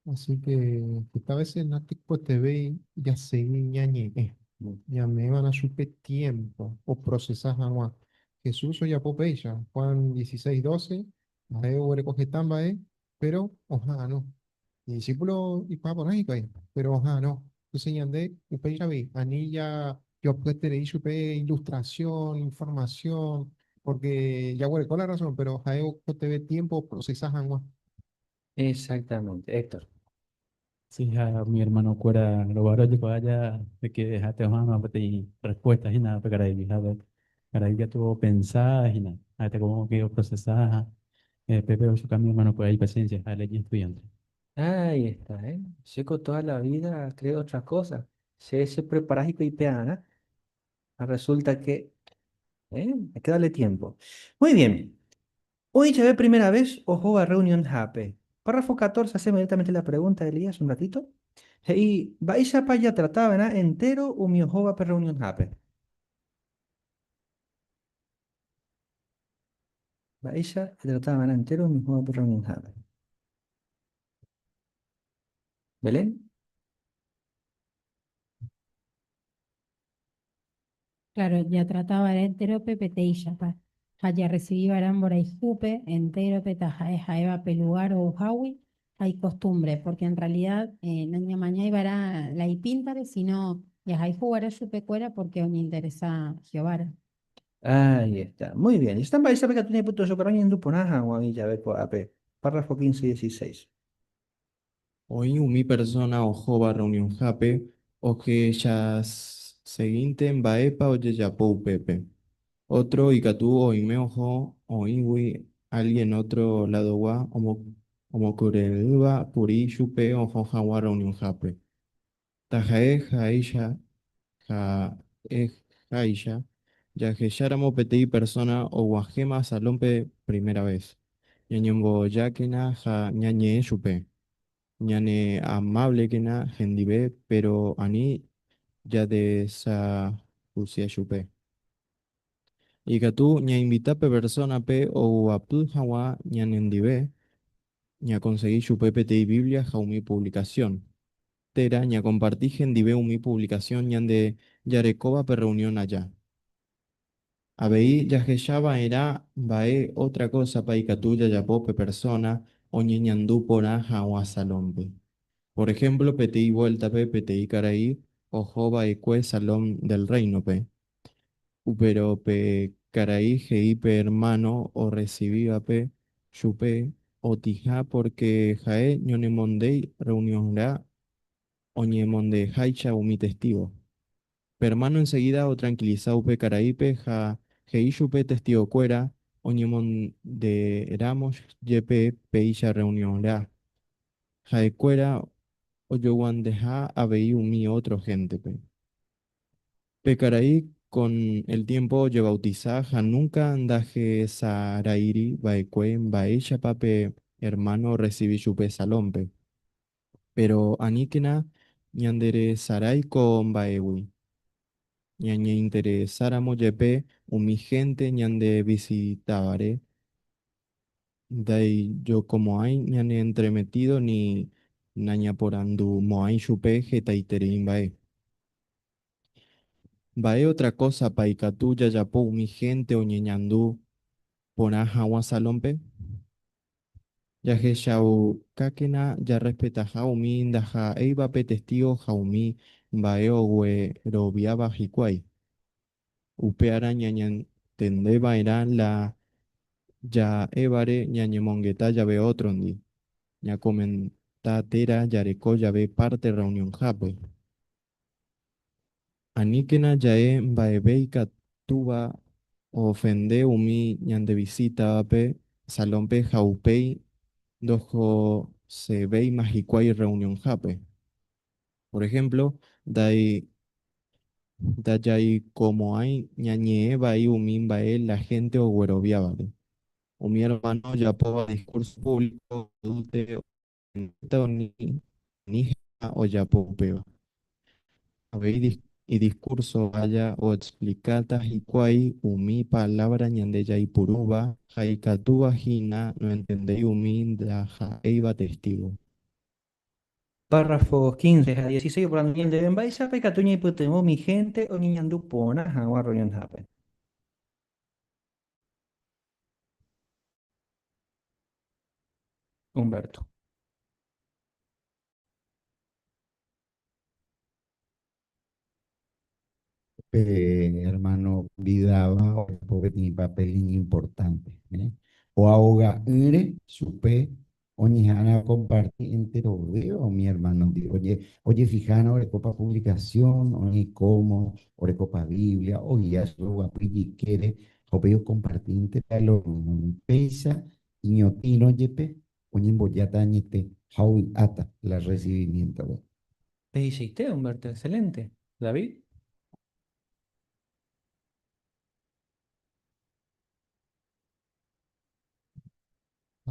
[SPEAKER 11] Así que esta vez en la tipo TV ya se ñañe, ya me van a supe tiempo o procesar agua. Jesús o ya popeya, Juan 16:12, ahí recoge tamba, pero ojalá no. Y discípulo y para por ahí, pero ojalá no. Entonces ya de upeya vi, anilla, yo pues te leí supe ilustración, información, porque ya huele con la razón, pero ojalá te ve tiempo procesar agua.
[SPEAKER 3] Exactamente, Héctor.
[SPEAKER 7] Sí, a mi hermano cuera lo baro de vaya de que dejaste más y respuestas y nada para ahí para ahí ya tuvo pensadas y nada hasta como que procesar Pepe o su cambio hermano pues hay paciencia a ley estudiante.
[SPEAKER 3] Ahí está, ¿eh? Seco toda la vida creo otra cosa. Se prepara y peana. Resulta que hay que darle tiempo. Muy bien. Hoy ya ve primera vez ojo a reunión hape. Párrafo 14, hace inmediatamente la pregunta de Elías un ratito. Y vais a para allá trataba entero o mi ojo va para reunión hape. Baisha, trataban entero, mismo por reunión. ¿Belén?
[SPEAKER 15] Claro, ya trataba de entero pepete y pa. Haya recibido arambora y jupe, entero petaja es jaeva pelugar o ujawi, hay costumbre, porque en realidad no ni mañana ibará la ipíntare, sino ya hay jugar a su pecuera porque me interesa Jehová.
[SPEAKER 3] Ahí está. Muy bien. Y están Baisha, que tenía puto socorro en Duponaja, o ahí ya ve, AP. Párrafo 15 y 16.
[SPEAKER 4] Hoy mi persona ojo va reunión jape, o que ya seguinte en baepa o ya pepe. Otro y catú o me ojo o iwi alguien otro lado wa como curelva puri chupe ojo jawa reunión jape. Tajae jaisha ja e jaisha ya que yaramo petei persona o guajema salompe primera vez. Ñañongo ya que na ja ñañe chupe. Ñane amable que na gendive pero ani ya de sa usia chupe. Y que tú ña invita pe persona pe o a pu hawa ña nendive ña conseguí chupe pete y Biblia jaumi publicación. Tera ña compartí gendive mi publicación ñan de yarecoba pe reunión allá. Abeí ya que era bae otra cosa pa y que tú ya pope persona o ñeñandú pora hawa salompe. Por ejemplo, PTI Vuelta P, PTI Caraí, o Jova Ecue Salón del Reino P. Pero P Caraí, GIP hermano, o recibía P, Chupe, o Tija, porque Jae, Ñonemondei, reuniónra, o Ñemonde Haicha, o mi testigo. Hermano enseguida, o tranquilizado P Caraí P, Ja, GI Chupe, testigo cuera, o Ñemonde Ramos, YP, Peilla reuniónra. Jaecuera o yo deja a veí mi otro gente, pe. Pecaraí con el tiempo yo bautizaja nunca andaje sarairi baekuen baecha pape hermano recibí chupe salompe. Pero aníquena ñandere sarai con baewi. Ñañe interesáramo yepe mi gente ñande visitabare. Dai yo como hay ñane entremetido ni naña por andu mo hay chupe jetaitere bae. Bae otra cosa paikatu yayapo mi gente o ñeñandú ponaja salompe. Ya que shau kakena ya respeta jaumi ndaja eiba pe testigo jaumi bae we robiaba jikwai. Upeara ñañan tendeba eran la ya ebare ñañemongeta ya ve otrondi. Ya comentatera yareco ya ve parte reunión jape. Aníquena yae baebeika tuba ofende umi ñande visita pe salompe jaupei dojo se vei majicuay reunión jape. Por ejemplo, dayai como hay ñañe bai umi bae la gente o güerobiábale. O mi hermano ya poba discurso público dute o ni o ya popeo. Habéis y discurso vaya o explicatas y cuai umi palabra ñandeya y puruba, jaicatúa jina, no entendéis umi da eiba testigo.
[SPEAKER 3] Párrafos 15 a 16 por la de Benbaisa, Pecatuña y Putemo, mi gente, o niñandú pona, Jaguar reunión happen. Humberto.
[SPEAKER 12] Hermano Vidaba, porque tiene papel importante. O ahoga ere, supe, oñejana compartir entero veo, mi hermano. Digo, oye, fijana, ore copa publicación, oye, como, ore copa Biblia, oye, eso, guapilli, quiere, o veo compartir entero, pesa, iñotino, yepe, oye, boyata, ñete, how ata, la recibimiento, ve.
[SPEAKER 3] Te hiciste, Humberto, excelente. David.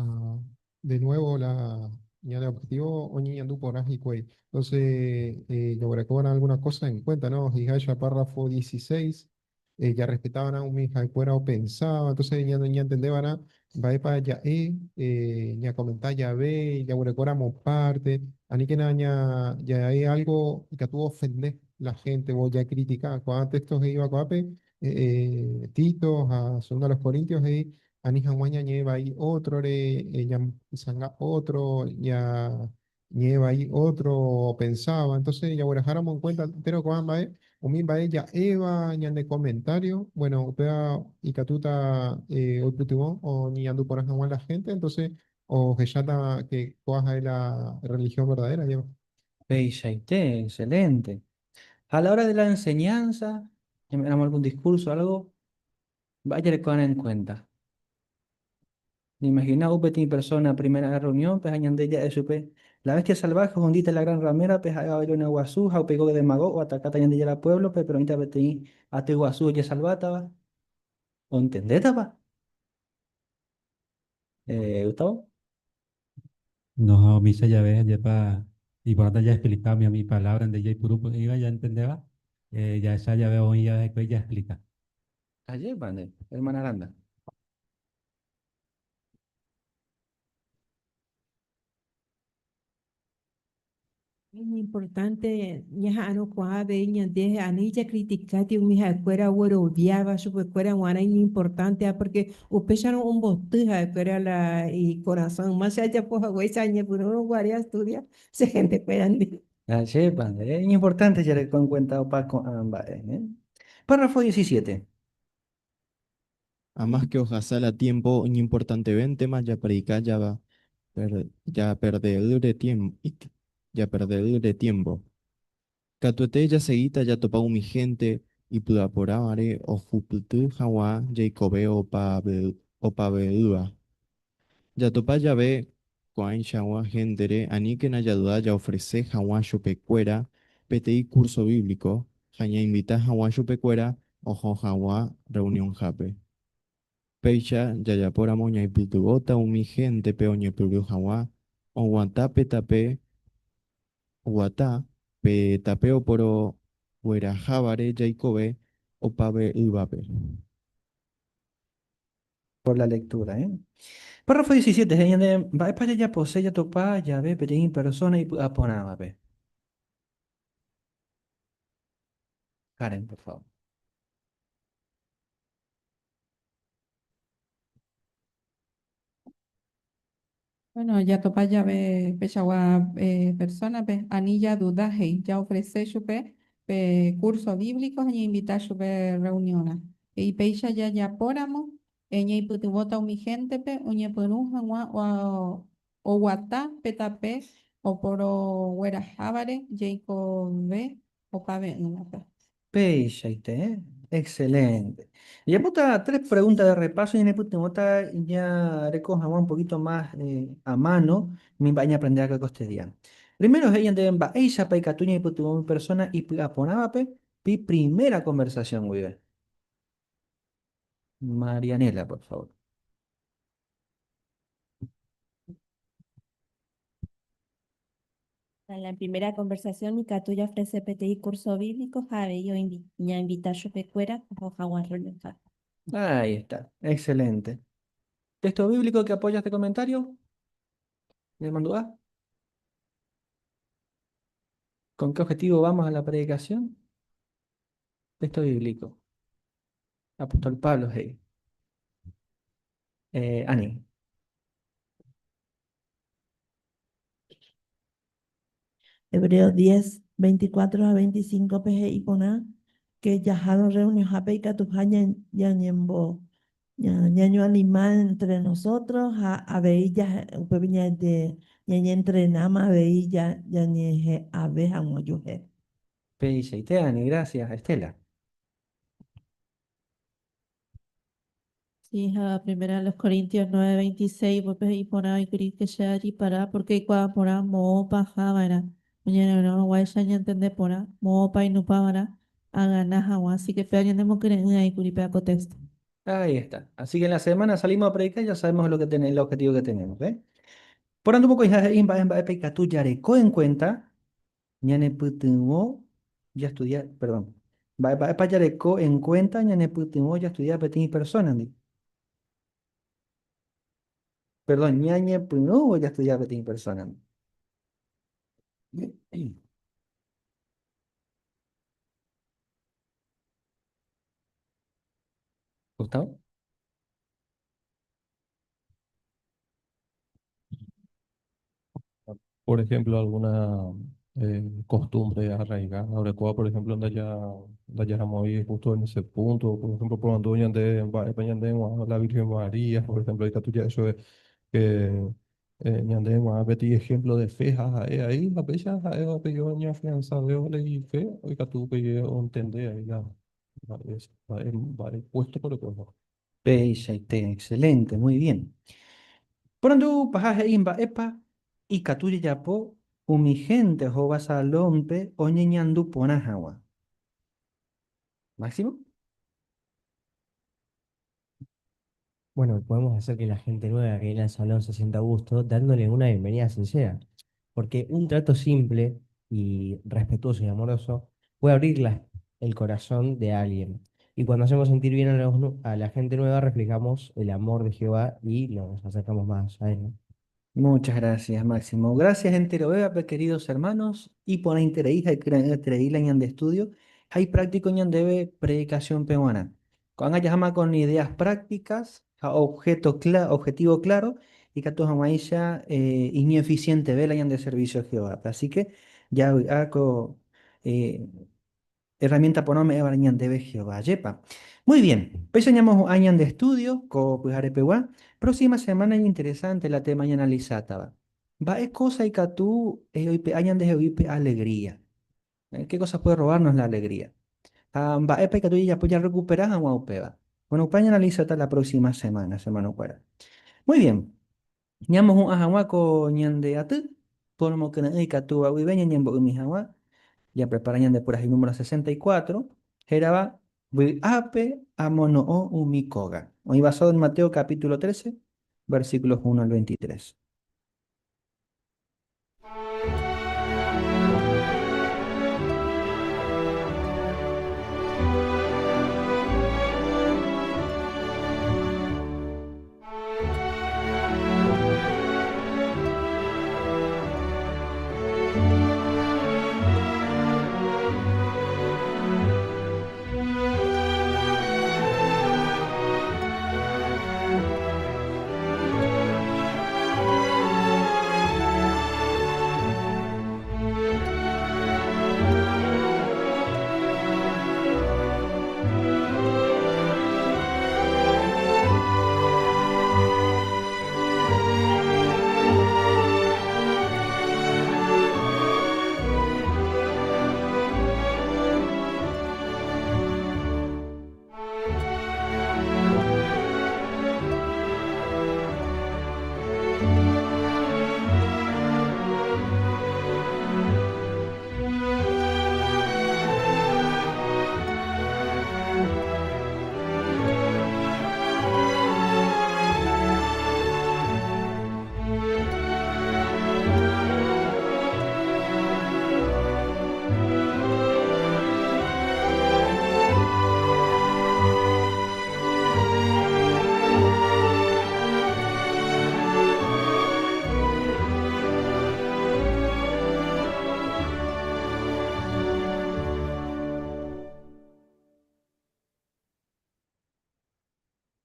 [SPEAKER 11] Ah, de nuevo, ya el objetivo, oñi andu por y cuey. Entonces, yo voy a cobrar algunas cosas en cuenta, ¿no? Hijaya párrafo 16, ya respetaban a un hija fuera o pensaba, entonces ya entendeban a va para ya ña comentar ya ve, ya recordamos parte, ani que naña, ya hay algo que tú ofendes la gente, o ya criticar, cuando antes esto se iba a coape, Tito, a segunda los Corintios, ani jamuaña lleva ahí otro, ya sanga otro, ya lleva ahí otro, pensaba, entonces ya bueno, dejáramos en cuenta, pero cuando va, Umimba ella Eva, ñande comentario, bueno, upea y catuta ututimo o ni andu por ajá la gente, entonces, o gellata que coaja de la religión verdadera, lleva.
[SPEAKER 3] Peisaité, excelente. A la hora de la enseñanza, damos algún discurso, algo, vaya le en cuenta. Imagina upeti persona, primera reunión, pues añade ella supe. La bestia salvaje, hundita la gran ramera, pues haga una guazú, jau pegó de mago, o atacata añade la pueblo, pues pero ahorita beti a te guazú, ya salvata, va. ¿O entendés, va? Gustavo?
[SPEAKER 1] No, misa ya ves, ya pa, y por ya explicaba mi palabra de ya puro, iba ya entendeba, ya esa ya veo, ya después ya explica.
[SPEAKER 3] Ayer, pande, hermana Aranda.
[SPEAKER 5] Es muy importante, ñaja ano kwa de ñande anilla criticati mi escuela wero viaba su escuela wana es importante porque upecharon un botuja escuela la y corazón más allá pues güey sañe por uno guaria estudia se gente puedan
[SPEAKER 3] Ayer, pande, es importante ya le con cuenta opaco ambas, Párrafo 17.
[SPEAKER 4] A más que ojazal a tiempo, un importante ven temas ya predicar ya va, ya perder de tiempo, ya perder de tiempo. Catuete ya seguita ya topa mi gente y pudaporare o juputu jawa jacobe o pabelua. Ya topa ya ve kuan shawa gendere ani que na ya duda ya ofrece jawa chupecuera PTI curso bíblico, jaña invita jawa chupecuera ojo jawa reunión jape. Peicha ya ya por amoña y pitugota mi gente peoñe puru jawa o guantape tape Guatá, pe tapeo poro fuera jabare Jacobe o pave ubape.
[SPEAKER 3] Por la lectura, ¿eh? Párrafo 17, va para allá posee ya topa, ya ve, pedir persona y aponaba, ve. Karen, por favor.
[SPEAKER 5] bueno ya topa ya ve pechagua persona pe anilla dudaje ya ofrece chupe pe curso bíblico y invitar chupe reuniones y pecha ya ya poramo eña y putibota mi gente pe uñe peruja o guatá petape o poro huera jábare Jacob ve o pave una pe.
[SPEAKER 3] Pechaite, ¿eh? Excelente. Y ya puta, tres preguntas de repaso y en el puta ya recojamos un poquito más a mano, mi baña aprender a que cotidiano. Primero, ella de va ella pa catuña y puta persona y aponaba pe, pi primera conversación, güey. Marianela, por favor.
[SPEAKER 6] En la primera conversación, mi catuya ofrece PTI curso bíblico, jave, yo ña invita a pecuera, o jaguar reloj.
[SPEAKER 3] Ahí está, excelente. ¿Texto bíblico que apoya este comentario? ¿Le mando A? ¿Con qué objetivo vamos a la predicación? Texto bíblico. Apóstol Pablo, hey. Ani.
[SPEAKER 17] Hebreos 10, 24 a 25 PG y pona que yajaron reunión jape y catujaña ñembo ñaño animal entre nosotros a veilla upeviña de ñaña entrenama a veilla ñañeje a veja moyuje.
[SPEAKER 3] P. Ani, gracias, Estela.
[SPEAKER 5] Sí, a primera los Corintios 9:26, pues y por ahí quería que sea y para, porque cuando por ahí mo pa jabara, mañana no guay ya entender por ahí, mo pa y no pa para, a ganar agua, así que pero tenemos que ir ahí curipa contexto.
[SPEAKER 3] Ahí está. Así que en la semana salimos a predicar, ya sabemos lo que tenemos, el objetivo que tenemos, ¿eh? Por tanto, un poco ya en pecatu yareco en cuenta, ñane putumo, ya estudiar, perdón. Va para yareco en cuenta, ñane putumo, ya estudiar petin personas, Perdón, ñañe puno o ya estudiaba en persona. Gustavo.
[SPEAKER 13] Por ejemplo, alguna costumbre arraigada, adecuada, por ejemplo, donde ya muy justo en ese punto, por ejemplo, por donde ñande la Virgen María, por ejemplo, ahí está tú ya eso de que ñande betí ejemplo de fe, ahí la pecha, yo ña fianza de y fe, oiga tú que yo entender ahí ya, vale, puesto por el cuerpo.
[SPEAKER 3] Excelente, muy bien. Pronto pasaje imba epa y catuye yapo umi gente jova salompe oñeñandu ponajawa. Máximo.
[SPEAKER 8] Bueno, podemos hacer que la gente nueva que viene al salón se sienta a gusto dándole una bienvenida sincera, porque un trato simple y respetuoso y amoroso puede abrir el corazón de alguien. Y cuando hacemos sentir bien a la gente nueva, reflejamos el amor de Jehová y nos acercamos más a él, ¿no?
[SPEAKER 3] Muchas gracias, Máximo. Gracias, entero beba, queridos hermanos, y por la interés de estudio, hay práctico ñan debe predicación peruana. Con ella llama con ideas prácticas, objetivo claro, y que todos maíza ineficiente vela ñan de servicio a Jehová. Así que ya hago herramienta ponome ebarñan debe Jehová yepa. Muy bien, pues añamos añan de estudio, co pues arepeguá. Próxima semana es interesante la tema mañana analizada. Va es cosa y que tú añan de oípe alegría. ¿Qué cosas puede robarnos la alegría? Va es que tú ya pues ya recuperas a Guaupeba. Bueno, pues analizada la próxima semana, semana fuera. Muy bien. Ñamos un ajahuaco ñan de atu, por lo que na tú a uibeña ñambo mi ya preparañan de puras y número 64, Jeraba, ape amono o umikoga. Hoy basado en Mateo capítulo 13, versículos 1 al 23.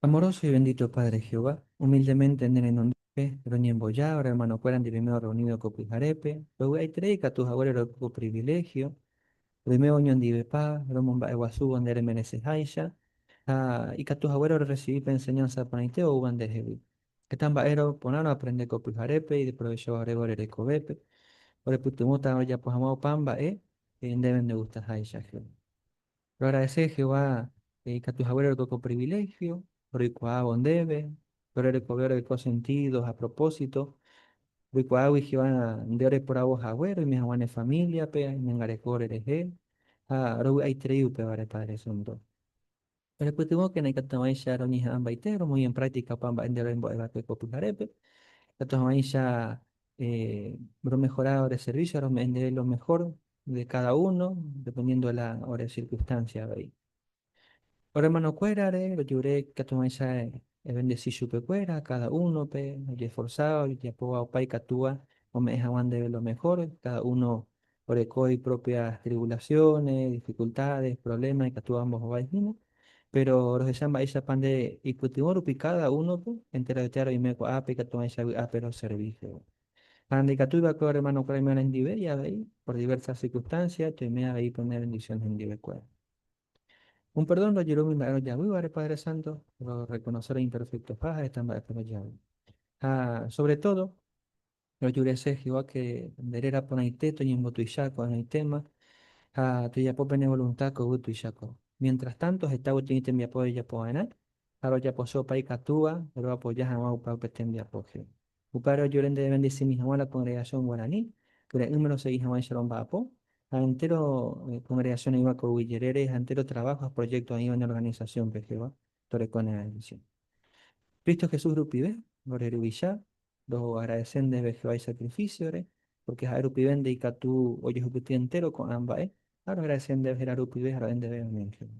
[SPEAKER 3] Amoroso y bendito Padre Jehová, humildemente en el nombre de Roñen Boyá, ahora hermano Cueran, primero reunido con Pijarepe, luego hay tres, que tus abuelos con privilegio, primero Oñón Divepa, Romón Baeguazú, Bandere Meneses Aisha, y que tus abuelos recibí enseñanza paniteo, Uban de Jevi. Que tan baero ponaron a aprender con Pijarepe y de provecho agregó el Covepe, por el putumuta, ya pues amado Pamba, deben de gustar Aisha, Jehová. Lo agradece Jehová que a tus abuelos tocó privilegio, ricuá debe, pero el cobero de sentidos a propósito, ricuá y Jehová de ore por vos abuelos y mis abuelos familia, pe, y mengarecore eje, ro hay tres pe Padre Santo. Pero después tuvo que ne katamai ya ro ni baitero muy en práctica pamba en en boa que copujarepe, katamai ya bro mejorar de servicio, ro me lo mejor de cada uno, dependiendo de la hora de circunstancia ahí. Ora hermano cuerare, lo lloré que tu maisa bendecir su pecuera, cada uno, pe, y esforzado, y ya pai catúa, o me dejaban de ver lo mejor, cada uno por y propias tribulaciones, dificultades, problemas, y catúa ambos vainos, pero los de Samba esa pan de y putimoro pi cada uno, pe, entera de tearo y me ape catúa esa pero servicio. Ande catúa que hermano que me en dive, ya veis, por diversas circunstancias, te me ahí poner bendiciones en dive. Un perdón lo llevó mi mano ya, muy Padre Santo, lo reconocer imperfectos pajas, están para ya. Sobre todo, lo lloré Jehová que derera ponaite, toño en botuillaco en el tema, tu ya popene voluntad con botuillaco. Mientras tanto, está utinite mi apoyo ya poana, ahora ya posó pa catúa, pero apoyas a mau pa peten mi apoyo. Uparo lloren de bendecir mi jamás la congregación guaraní, que el número 6 jamás shalom bapo. A entero congregación iba con Villereres, a entero trabajos, proyectos ahí en la organización, pues Jehová, Torecona en la edición. Cristo Jesús Rupibe, Lorerubilla, lo agradecen de Jehová y sacrificio, porque es Rupibende y Catú, oye, Juputi entero con ambas, ahora agradecen de ver a Rupibe, ahora de ver a Jehová.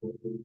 [SPEAKER 6] Thank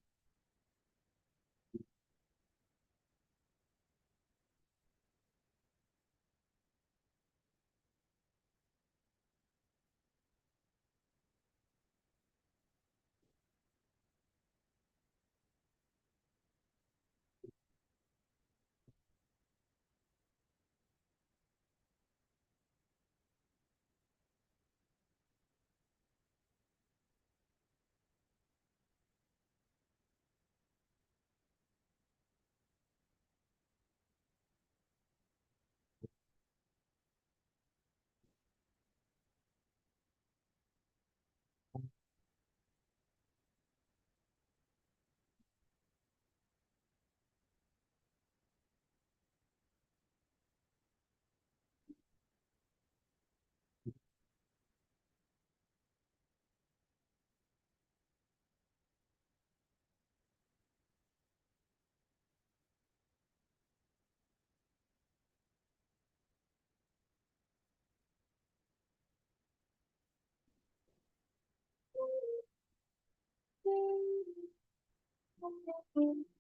[SPEAKER 6] you.